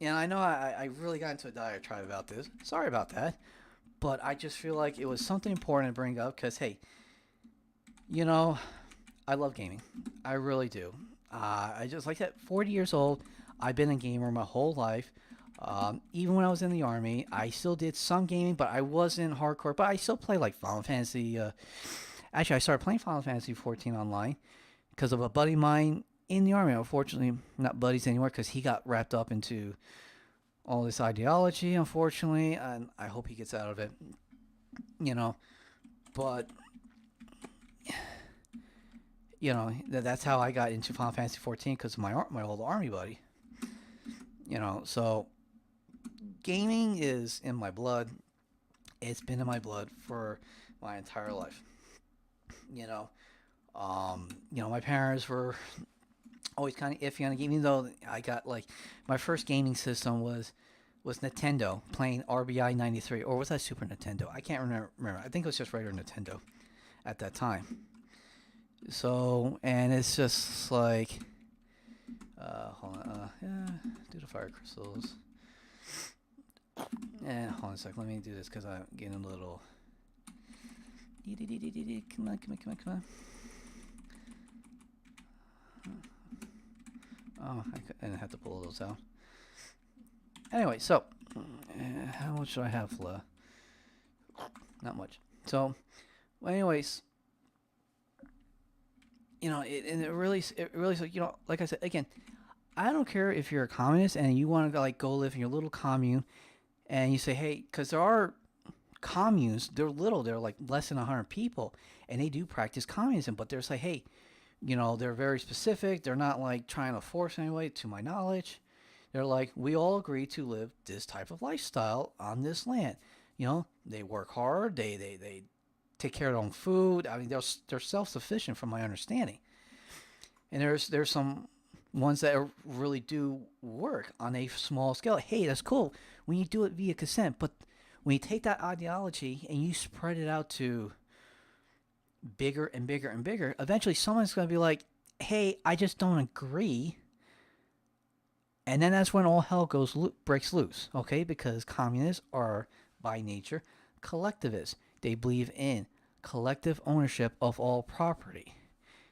I know I really got into a diatribe about this. Sorry about that. But I just feel like it was something important to bring up, because, hey, I love gaming. I really do. I just like that. 40 years old. I've been a gamer my whole life. Even when I was in the army, I still did some gaming, but I wasn't hardcore. But I still play like Final Fantasy. Actually, I started playing Final Fantasy 14 online because of a buddy of mine in the army. Unfortunately, not buddies anymore, because he got wrapped up into all this ideology, unfortunately, and I hope he gets out of it. But that's how I got into Final Fantasy 14, because of my old army buddy. So gaming is in my blood. It's been in my blood for my entire life. My parents were always kind of iffy on the game, even though I got like my first gaming system was Nintendo, playing RBI 93, or was that Super Nintendo? I can't remember. I think it was just regular Nintendo at that time. So, and it's just like, hold on, do the fire crystals. Hold on a sec, let me do this, because I'm getting a little, come on. Oh, I didn't have to pull those out. Anyway, so, how much do I have left? Not much. So, well, anyways, it really, like I said, again, I don't care if you're a communist and you want to go live in your little commune, and you say, hey, because there are communes, they're little, they're like less than 100 people, and they do practice communism, but they're like, hey, they're very specific. They're not like trying to force anybody, to my knowledge. They're like, we all agree to live this type of lifestyle on this land. They work hard. They take care of their own food. I mean, they're self-sufficient from my understanding. And there's some ones that really do work on a small scale. Hey, that's cool when you do it via consent, but when you take that ideology and you spread it out to bigger and bigger and bigger, eventually someone's going to be like, hey, I just don't agree. And then that's when all hell breaks loose, okay? Because communists are, by nature, collectivists. They believe in collective ownership of all property.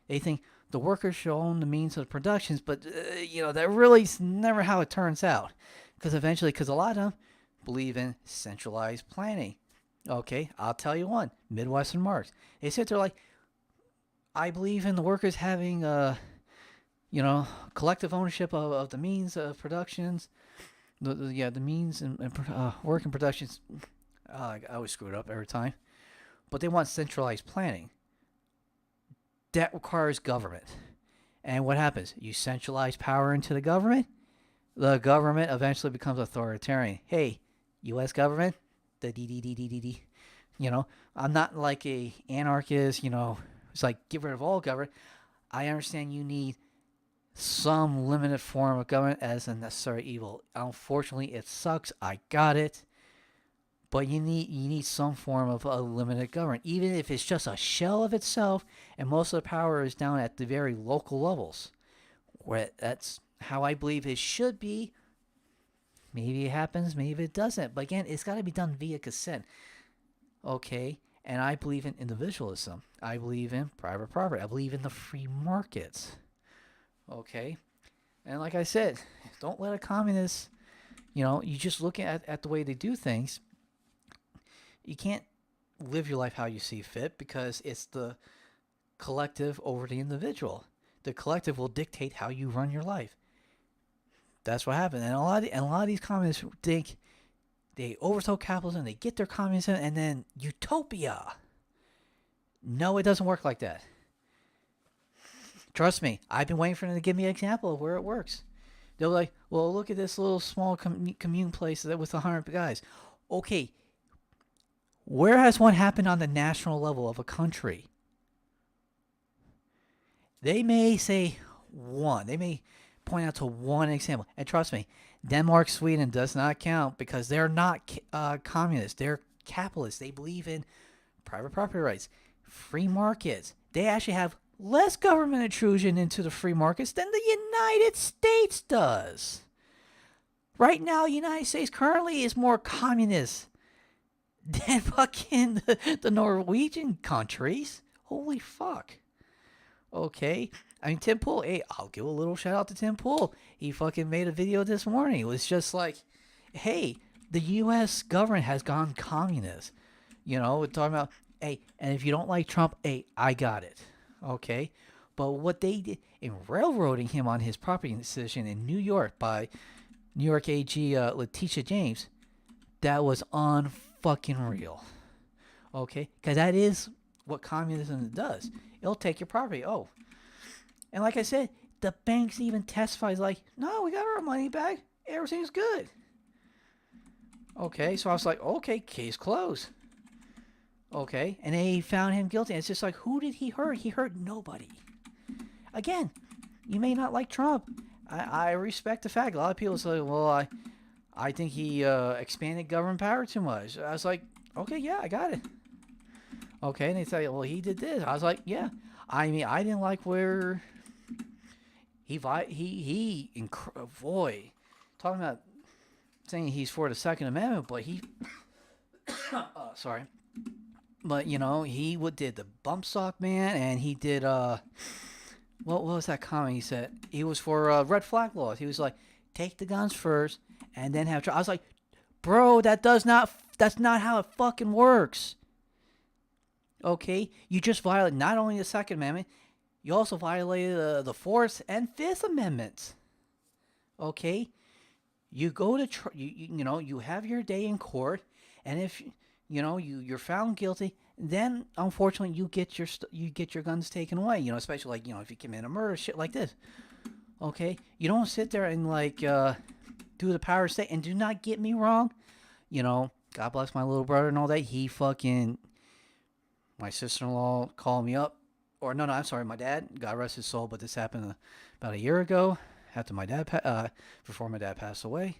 They think the workers should own the means of productions, but, that really is never how it turns out. Because a lot of them believe in centralized planning. Okay, I'll tell you one. Midwestern Marks. They sit there like, I believe in the workers having You know, collective ownership of the means of productions, the means and work and productions. I always screw it up every time. But they want centralized planning. That requires government. And what happens? You centralize power into the government eventually becomes authoritarian. Hey, U.S. government, the D. You know, I'm not like a anarchist. You know, it's like get rid of all government. I understand you need some limited form of government as a necessary evil. Unfortunately, it sucks. I got it. But you need some form of a limited government, even if it's just a shell of itself, and most of the power is down at the very local levels. Where that's how I believe it should be. Maybe it happens, maybe it doesn't. But again, it's got to be done via consent. Okay? And I believe in individualism. I believe in private property. I believe in the free markets. Okay? And like I said, don't let a communist, you just look at the way they do things. You can't live your life how you see fit because it's the collective over the individual. The collective will dictate how you run your life. That's what happened. And a lot of these communists think they overthrow capitalism, they get their communism, and then utopia. No, it doesn't work like that. Trust me, I've been waiting for them to give me an example of where it works. They're like, well, look at this little small commune place with 100 guys. Okay, where has one happened on the national level of a country? They may say one. They may point out to one example. And trust me, Denmark, Sweden does not count because they're not communists. They're capitalists. They believe in private property rights, free markets. They actually have less government intrusion into the free markets than the United States does. Right now, the United States currently is more communist than fucking the Norwegian countries. Holy fuck. Okay. I mean, Tim Pool, hey, I'll give a little shout out to Tim Pool. He fucking made a video this morning. It was just like, hey, the U.S. government has gone communist. Talking about, hey, and if you don't like Trump, hey, I got it. Okay. But what they did in railroading him on his property decision in New York by New York AG Letitia James, that was unfucking real. Okay. Because that is what communism does. It'll take your property. Oh. And like I said, the banks even testifies like, no, we got our money back. Everything's good. Okay, so I was like, okay, case closed. Okay, and they found him guilty. And it's just like, who did he hurt? He hurt nobody. Again, you may not like Trump. I respect the fact. A lot of people say, well, I think he expanded government power too much. I was like, okay, yeah, I got it. Okay, and they say, well, he did this. I was like, yeah. I mean, I didn't like where boy, talking about saying he's for the Second Amendment, but sorry. But, he did the bump stock man, and he did, what was that comment he said? He was for red flag laws. He was like, take the guns first, and then have, I was like, bro, that's not how it fucking works. Okay, you just violate not only the Second Amendment, you also violated the Fourth and Fifth Amendments. Okay, you go to you have your day in court, and if you're found guilty, then unfortunately you get your guns taken away. Especially like if you commit a murder, shit like this. Okay, you don't sit there and like do the power state. And do not get me wrong, God bless my little brother and all that. He fucking. My sister-in-law called me up. Or, no, I'm sorry, my dad. God rest his soul, but this happened about a year ago after before my dad passed away.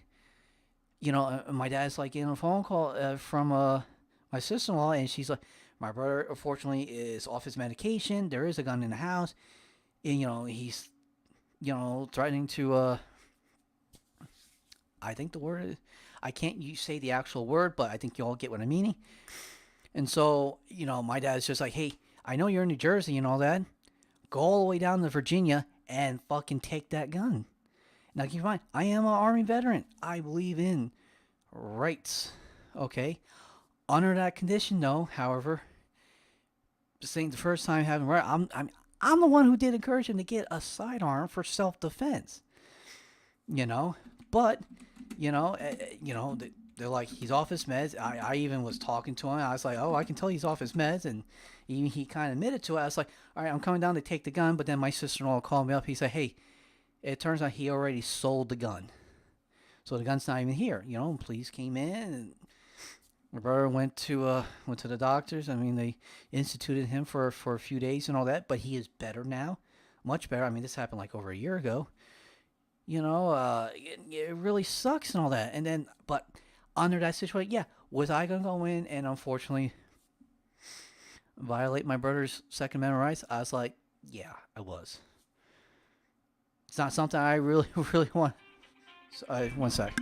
My dad's like getting a phone call from my sister-in-law, and she's like, my brother, unfortunately, is off his medication. There is a gun in the house. And, he's, threatening to, I think the word, I can't say the actual word, but I think you all get what I'm meaning. And so, my dad's just like, hey, I know you're in New Jersey and all that. Go all the way down to Virginia and fucking take that gun. Now, keep in mind, I am an Army veteran. I believe in rights. Okay? Under that condition, though, however, this ain't the first time having right. I'm the one who did encourage him to get a sidearm for self-defense. You know, but they're like, he's off his meds. I even was talking to him. I was like, oh, I can tell he's off his meds, and he kind of admitted to it. I was like, all right, I'm coming down to take the gun, but then my sister-in-law called me up. He said, hey, it turns out he already sold the gun, so the gun's not even here. Police came in, and my brother went to the doctors. I mean, they instituted him for a few days and all that, but he is better now, much better. I mean, this happened like over a year ago. It really sucks and all that. And then, but under that situation, yeah, was I gonna go in and unfortunately violate my brother's Second Amendment rights? I was like, yeah, I was. It's not something I really, really want. So, one sec.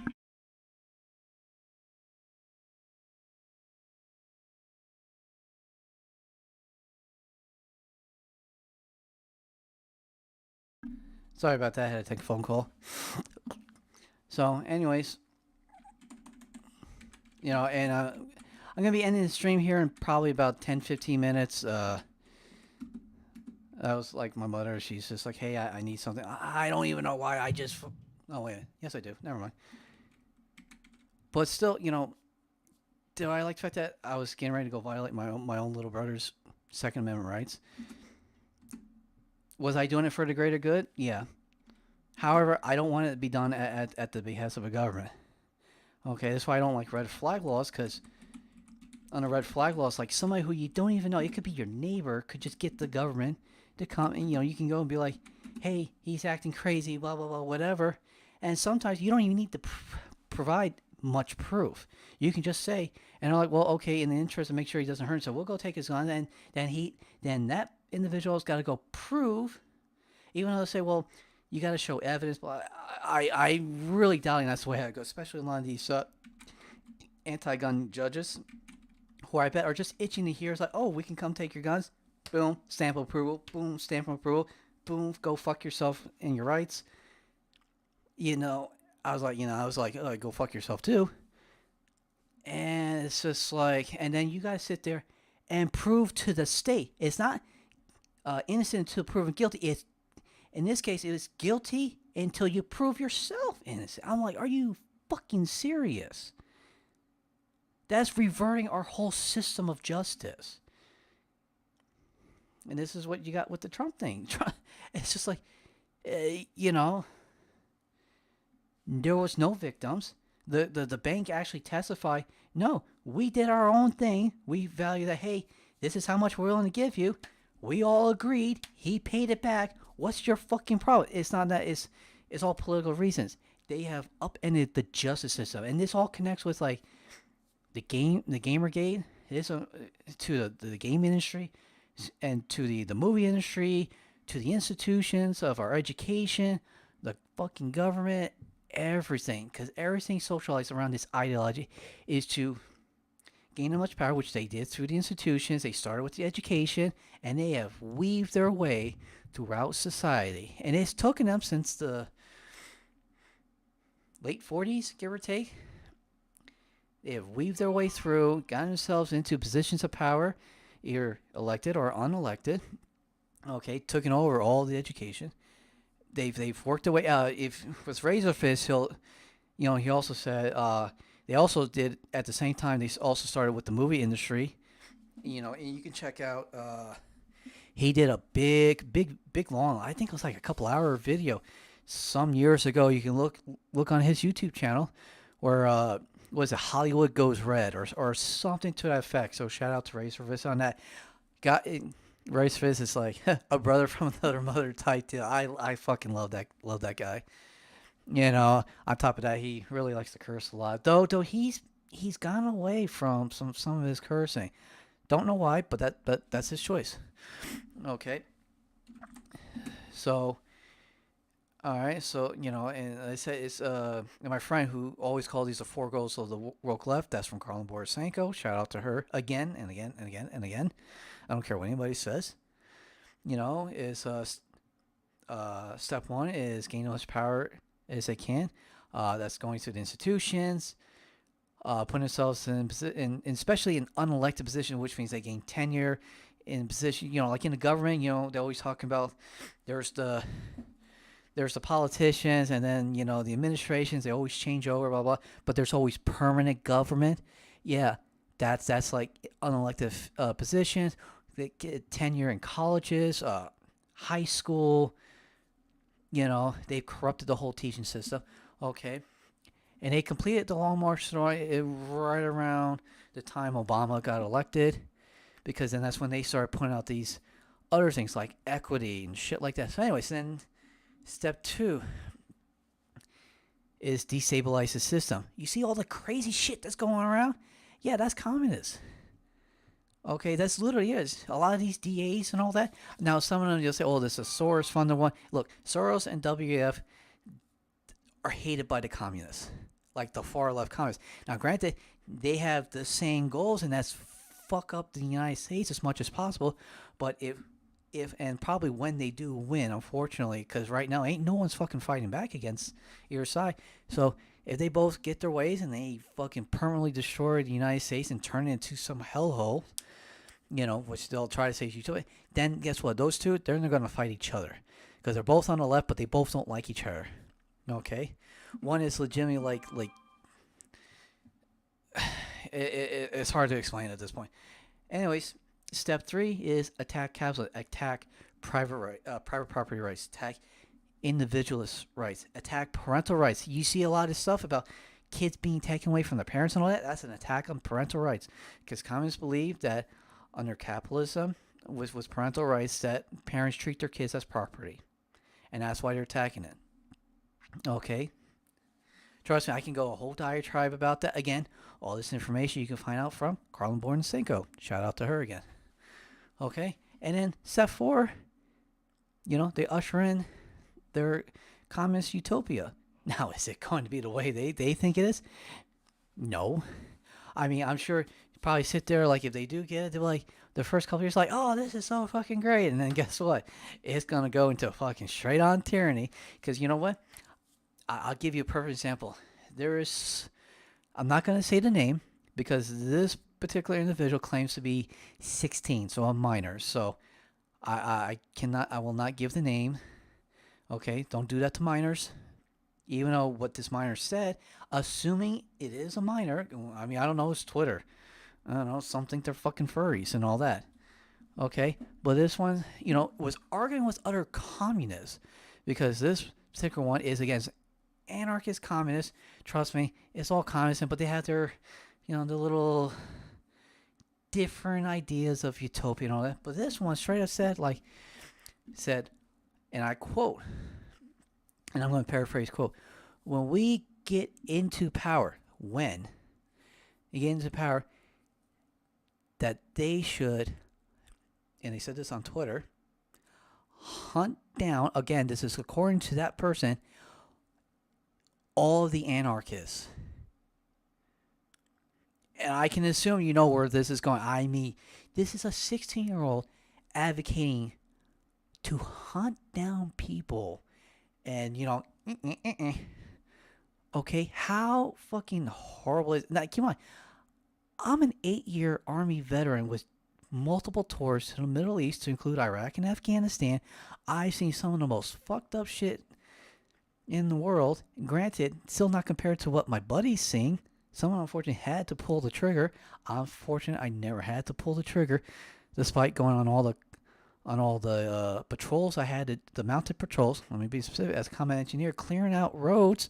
Sorry about that. I had to take a phone call. So, anyways, and I'm gonna be ending the stream here in probably about 10-15 minutes. I was like, my mother, she's just like, hey, I need something. I don't even know why. Oh wait, yes I do. Never mind. But still, do I like the fact that I was getting ready to go violate my own little brother's Second Amendment rights? Was I doing it for the greater good? Yeah. However, I don't want it to be done at the behest of a government. Okay, that's why I don't like red flag laws, because under red flag laws, like somebody who you don't even know, it could be your neighbor, could just get the government to come and, you can go and be like, hey, he's acting crazy, blah, blah, blah, whatever. And sometimes you don't even need to provide much proof. You can just say, and they're like, well, okay, in the interest of make sure he doesn't hurt himself, we'll go take his gun, and then that individual's got to go prove, even though they say, well, you got to show evidence. But I really doubting that's the way it goes, especially a lot of these anti-gun judges, who I bet are just itching to hear. It's like, oh, we can come take your guns. Boom, stamp of approval. Boom, stamp of approval. Boom, go fuck yourself and your rights. I was like, oh, go fuck yourself too. And it's just like, and then you gotta sit there and prove to the state. It's not innocent until proven guilty. It's, in this case, it is guilty until you prove yourself innocent. I'm like, are you fucking serious? That's reverting our whole system of justice. And this is what you got with the Trump thing. It's just like, there was no victims. The bank actually testified, no, we did our own thing. We value that, hey, this is how much we're willing to give you. We all agreed. He paid it back. What's your fucking problem? It's not that. It's all political reasons. They have upended the justice system. And this all connects with, like, the Gamergate. It's to the game industry, and to the movie industry, to the institutions of our education, the fucking government, everything. Because everything socialized around this ideology is to gain as much power, which they did through the institutions. They started with the education, and they have weaved their way throughout society. And it's taken them since the late 40s, give or take. They have weaved their way through, gotten themselves into positions of power, either elected or unelected. Okay, taking over all the education. They've worked their way. If with Razorfist, he also said they also did at the same time. They also started with the movie industry. And you can check out. He did a big long. I think it was like a couple-hour video some years ago. You can look on his YouTube channel, where was it Hollywood Goes Red or something to that effect. So shout out to Razorfist on that. Razorfist is like a brother from another mother type deal. I fucking love that guy. On top of that, he really likes to curse a lot. Though he's gone away from some of his cursing. Don't know why, but that's his choice. Okay. So, all right. So and I said it's my friend who always calls these the four goals of the woke left. That's from Carlin Borisenko. Shout out to her again and again and again and again. I don't care what anybody says. Is step one is gain as much power as they can. That's going to the institutions, putting themselves in especially an unelected position, which means they gain tenure in position, like in the government, they're always talking about there's the there's the politicians, and then the administrations. They always change over, blah blah. But there's always permanent government. Yeah, that's like unelected positions. They get tenure in colleges, high school. They've corrupted the whole teaching system. Okay, and they completed the long march right around the time Obama got elected, because then that's when they started putting out these other things like equity and shit like that. So, anyways, then step 2 is destabilize the system. You see all the crazy shit that's going around? Yeah, that's communist. Okay, that's literally is. A lot of these DAs and all that. Now, some of them you'll say, oh, this is Soros funded one. Look, Soros and WF are hated by the communists, like the far left communists. Now, granted, they have the same goals, and that's fuck up the United States as much as possible. But if and probably when they do win, unfortunately, because right now ain't no one's fucking fighting back against either side. So if they both get their ways and they fucking permanently destroy the United States and turn it into some hellhole, which they'll try to say utopia, then guess what? Those two, they're going to fight each other because they're both on the left, but they both don't like each other. Okay, one is legitimately like it's hard to explain at this point. Anyways, step 3 is attack capitalism, attack private property rights, attack individualist rights, attack parental rights. You see a lot of stuff about kids being taken away from their parents and all that. That's an attack on parental rights, because communists believe that under capitalism, with parental rights, that parents treat their kids as property, and that's why they're attacking it. Okay, trust me, I can go a whole diatribe about that. Again, all this information you can find out from Carlin Bordensenko. Shout out to her again. Okay, and then step 4, they usher in their communist utopia. Now, is it going to be the way they think it is? No. I mean, I'm sure you probably sit there, like, if they do get it, they'll be like, the first couple years, like, oh, this is so fucking great. And then guess what? It's going to go into fucking straight on tyranny. Because you know what? I'll give you a perfect example. I'm not going to say the name, because this particular individual claims to be 16, so a minor. So I will not give the name. Okay, don't do that to minors. Even though what this minor said, assuming it is a minor, I mean, I don't know, it's Twitter. I don't know, some think they're fucking furries and all that. Okay, but this one, was arguing with other communists, because this particular one is against anarchist communists. Trust me, it's all communism, but they have their, the little different ideas of utopia and all that. But this one straight up said, and I quote, and I'm going to paraphrase, quote, when we get into power, when you get into power, that they should, and they said this on Twitter, hunt down, again, this is according to that person, all of the anarchists. And I can assume you know where this is going. I mean, this is a 16-year-old advocating to hunt down people. And, okay, how fucking horrible is it? Now, come on. I'm an 8-year Army veteran with multiple tours to the Middle East, to include Iraq and Afghanistan. I've seen some of the most fucked up shit in the world. Granted, still not compared to what my buddies sing. Someone unfortunately had to pull the trigger. I'm fortunate I never had to pull the trigger, despite going on all the patrols. I had the mounted patrols. Let me be specific. As a combat engineer, clearing out roads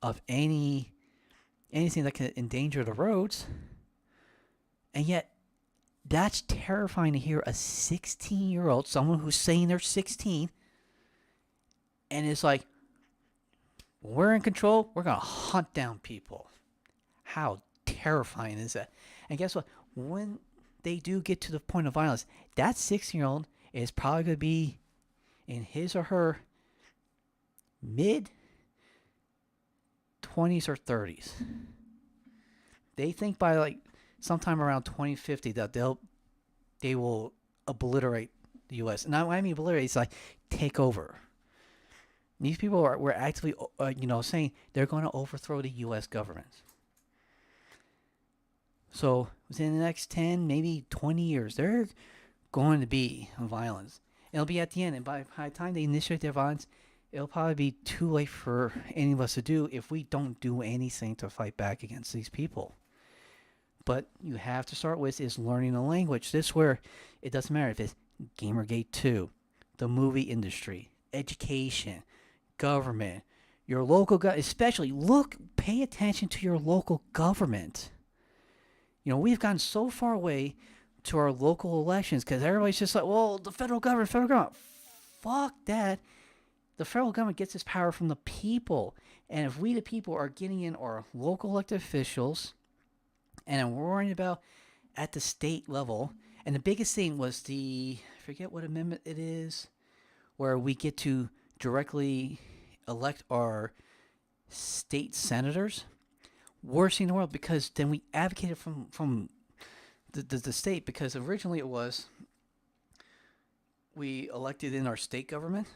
of anything that can endanger the roads. And yet, that's terrifying to hear a 16-year-old, someone who's saying they're 16, and it's like, we're in control, we're going to hunt down people. How terrifying is that? And guess what? When they do get to the point of violence, that 16-year-old is probably going to be in his or her mid-20s or 30s. They think by sometime around 2050 that they will obliterate the U.S. And I mean obliterate, it's like take over. These people were actively, saying they're going to overthrow the U.S. government. So within the next 10, maybe 20 years, they're going to be violence. It'll be at the end, and by the time they initiate their violence, it'll probably be too late for any of us to do if we don't do anything to fight back against these people. But you have to start with is learning a language. This where it doesn't matter if it's Gamergate 2, the movie industry, education, government, your local especially pay attention to your local government. We've gotten so far away to our local elections because everybody's just like, well, the federal government. Fuck that. The federal government gets its power from the people. And if we, the people, are getting in our local elected officials, and I'm worrying about at the state level, and the biggest thing was I forget what amendment it is, where we get to directly elect our state senators. Worst thing in the world, because then we advocated from the state, because originally it was we elected in our state government,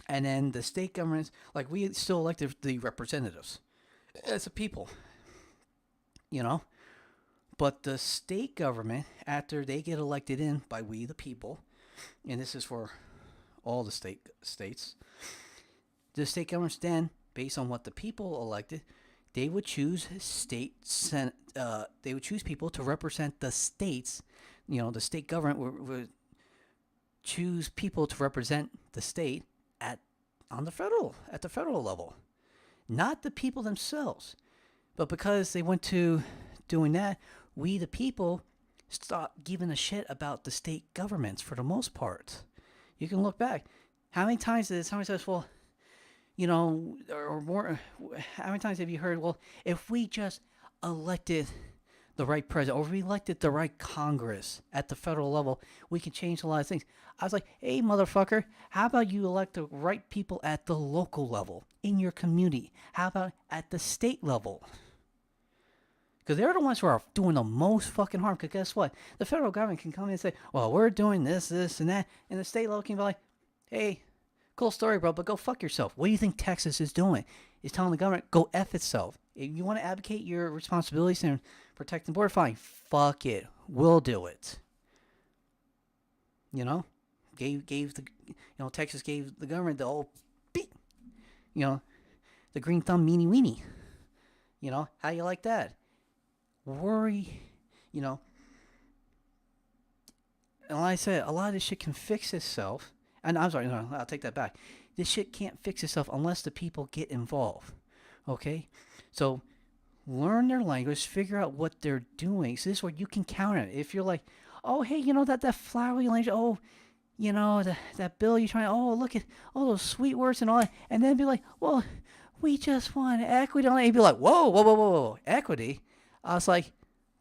and then the state governments, like we still elected the representatives as a people, but the state government, after they get elected in by we the people, and this is for all the states, the state governments then, based on what the people elected, they would choose they would choose people to represent the states. The state government would choose people to represent the state at the federal level, not the people themselves. But because they went to doing that, we the people stopped giving a shit about the state governments for the most part. You can look back. How many times did somebody says, well, or more, how many times have you heard, well, if we just elected the right president, or if we elected the right Congress at the federal level, we can change a lot of things. I was like, hey, motherfucker, how about you elect the right people at the local level, in your community? How about at the state level? Because they're the ones who are doing the most fucking harm. Because guess what? The federal government can come in and say, well, we're doing this, and that. And the state level can be like, hey, cool story, bro, but go fuck yourself. What do you think Texas is doing? It's telling the government, go F itself. If you want to advocate your responsibilities and protect the border, fine. Fuck it. We'll do it. Texas gave the government the old beat. The green thumb meanie weenie. How you like that? Worry, and like I said, a lot of this shit can fix itself. And I'm sorry, no, I'll take that back. This shit can't fix itself unless the people get involved. Okay? So learn their language, figure out what they're doing. So this is where you can counter it. If you're like, oh, hey, that flowery language, oh, that bill you're trying, oh, look at all those sweet words and all that. And then be like, well, we just want equity. And you'd be like, whoa, equity? I was like,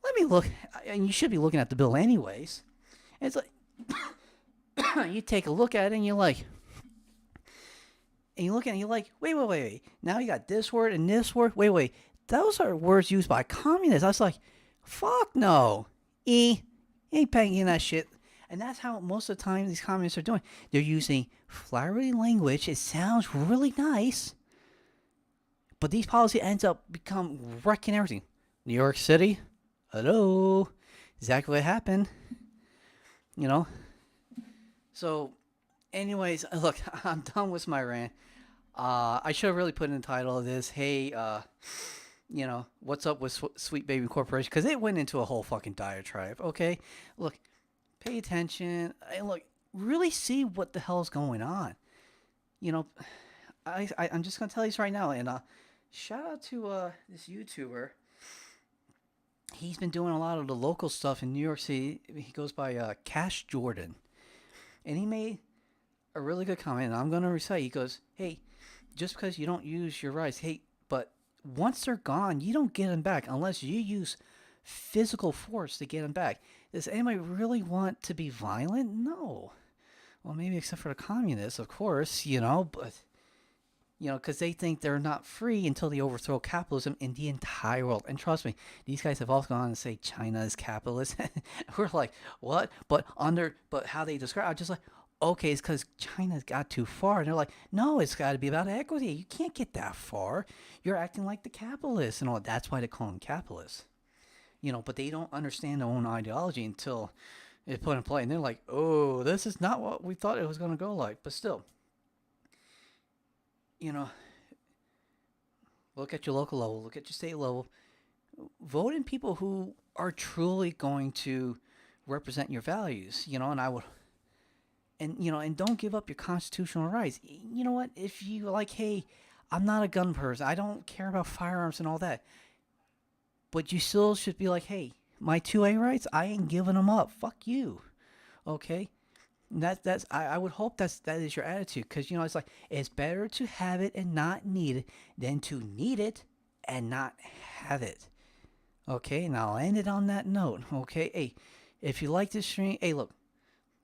let me look. And you should be looking at the bill anyways. And it's like, you take a look at it and you're like, wait. Now you got this word and this word. Wait. Those are words used by communists. I was like, fuck no. Ain't paying in that shit. And that's how most of the time these communists are doing. They're using flowery language. It sounds really nice. But these policies ends up wrecking everything. New York City, hello. Exactly what happened. So, anyways, look, I'm done with my rant. I should have really put in the title of this, hey, what's up with Sweet Baby Corporation? Because it went into a whole fucking diatribe, okay? Look, pay attention. And look, really see what the hell's going on. I'm just going to tell you this right now. And shout out to this YouTuber. He's been doing a lot of the local stuff in New York City. He goes by Cash Jordan. And he made a really good comment, and I'm going to recite. He goes, hey, just because you don't use your rights, hey, but once they're gone, you don't get them back unless you use physical force to get them back. Does anybody really want to be violent? No. Well, maybe except for the communists, of course, but... because they think they're not free until they overthrow capitalism in the entire world. And trust me, these guys have also gone on to say China is capitalist. We're like, what? But how they describe it, I'm just like, okay, it's because China's got too far. And they're like, no, it's got to be about equity. You can't get that far. You're acting like the capitalists and all. That's why they call them capitalists. But they don't understand their own ideology until It's put in play, and they're like, "Oh, this is not what we thought it was going to go like." But still, you know, look at your local level, look at your state level, vote in people who are truly going to represent your values. And I would, and don't give up your constitutional rights. You know what? If you like, hey, I'm not a gun person. I don't care about firearms and all that. But you still should be like, hey, my 2A rights, I ain't giving them up. Fuck you. Okay? That's I would hope that is your attitude, because it's like it's better to have it and not need it than to need it and not have it. Okay, and I'll end it on that note. Okay, hey, if you like this stream, hey, look,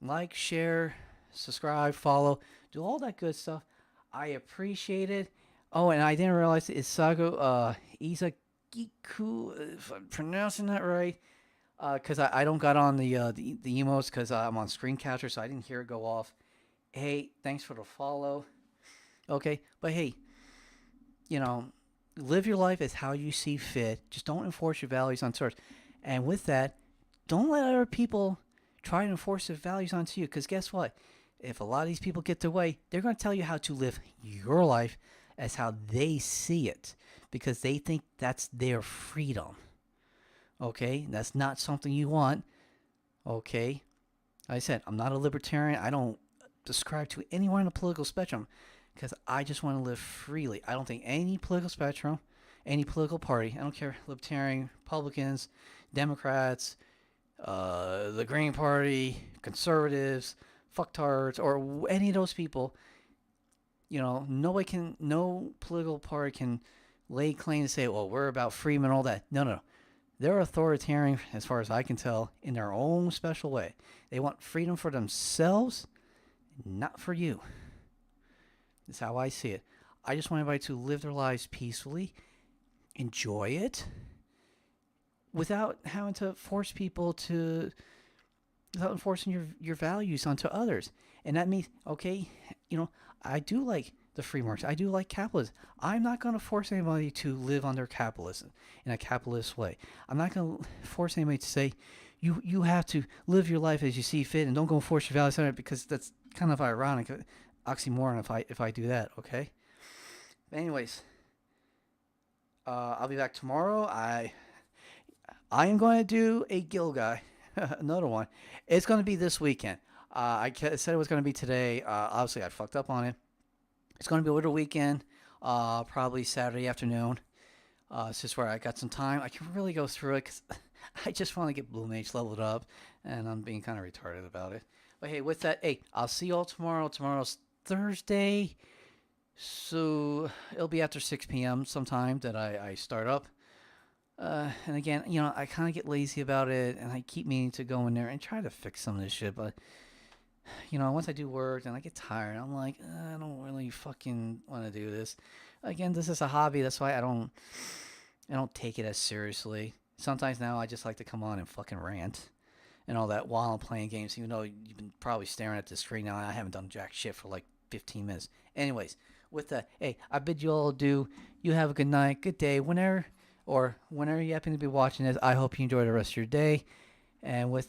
like, share, subscribe, follow, do all that good stuff. I appreciate it. Oh, and I didn't realize it's Sago Izagiku, if I'm pronouncing that right. Because I don't got on the emotes because I'm on screen capture, so I didn't hear it go off. Hey, thanks for the follow. Okay, but hey, you know, live your life as how you see fit. Just don't enforce your values on others. And with that, don't let other people try to enforce their values onto you. Because guess what? If a lot of these people get their way, they're going to tell you how to live your life as how they see it, because they think that's their freedom. Okay, that's not something you want. Okay, like I said, I'm not a libertarian. I don't subscribe to anyone in the political spectrum because I just want to live freely. I don't think any political spectrum, any political party, I don't care, libertarian, Republicans, Democrats, the Green Party, conservatives, fucktards, or any of those people, no political party can lay claim to say, well, we're about freedom and all that. No, no, no. They're authoritarian, as far as I can tell, in their own special way. They want freedom for themselves, not for you. That's how I see it. I just want everybody to live their lives peacefully, enjoy it, without having to force people to, without enforcing your values onto others. And that means, okay, I do like the free market. I do like capitalism. I'm not going to force anybody to live under capitalism in a capitalist way. I'm not going to force anybody to say, you have to live your life as you see fit and don't go force your values on it, because that's kind of ironic, oxymoron if I do that, okay? But anyways, I'll be back tomorrow. I am going to do a Gill guy, another one. It's going to be this weekend. I said it was going to be today. Obviously, I fucked up on it. It's going to be over the weekend, probably Saturday afternoon. It's just where I got some time. I can really go through it because I just want to get Blue Mage leveled up, and I'm being kind of retarded about it. But hey, with that, hey, I'll see you all tomorrow. Tomorrow's Thursday, so it'll be after 6 p.m. sometime that I start up. And again, I kind of get lazy about it, and I keep meaning to go in there and try to fix some of this shit, but once I do work and I get tired, I'm like, I don't really fucking want to do this. Again, this is a hobby. That's why I don't take it as seriously. Sometimes now I just like to come on and fucking rant and all that while I'm playing games, even though you've been probably staring at the screen now and I haven't done jack shit for like 15 minutes. Anyways, with that, hey, I bid you all adieu. You have a good night, good day, whenever you happen to be watching this. I hope you enjoy the rest of your day. And with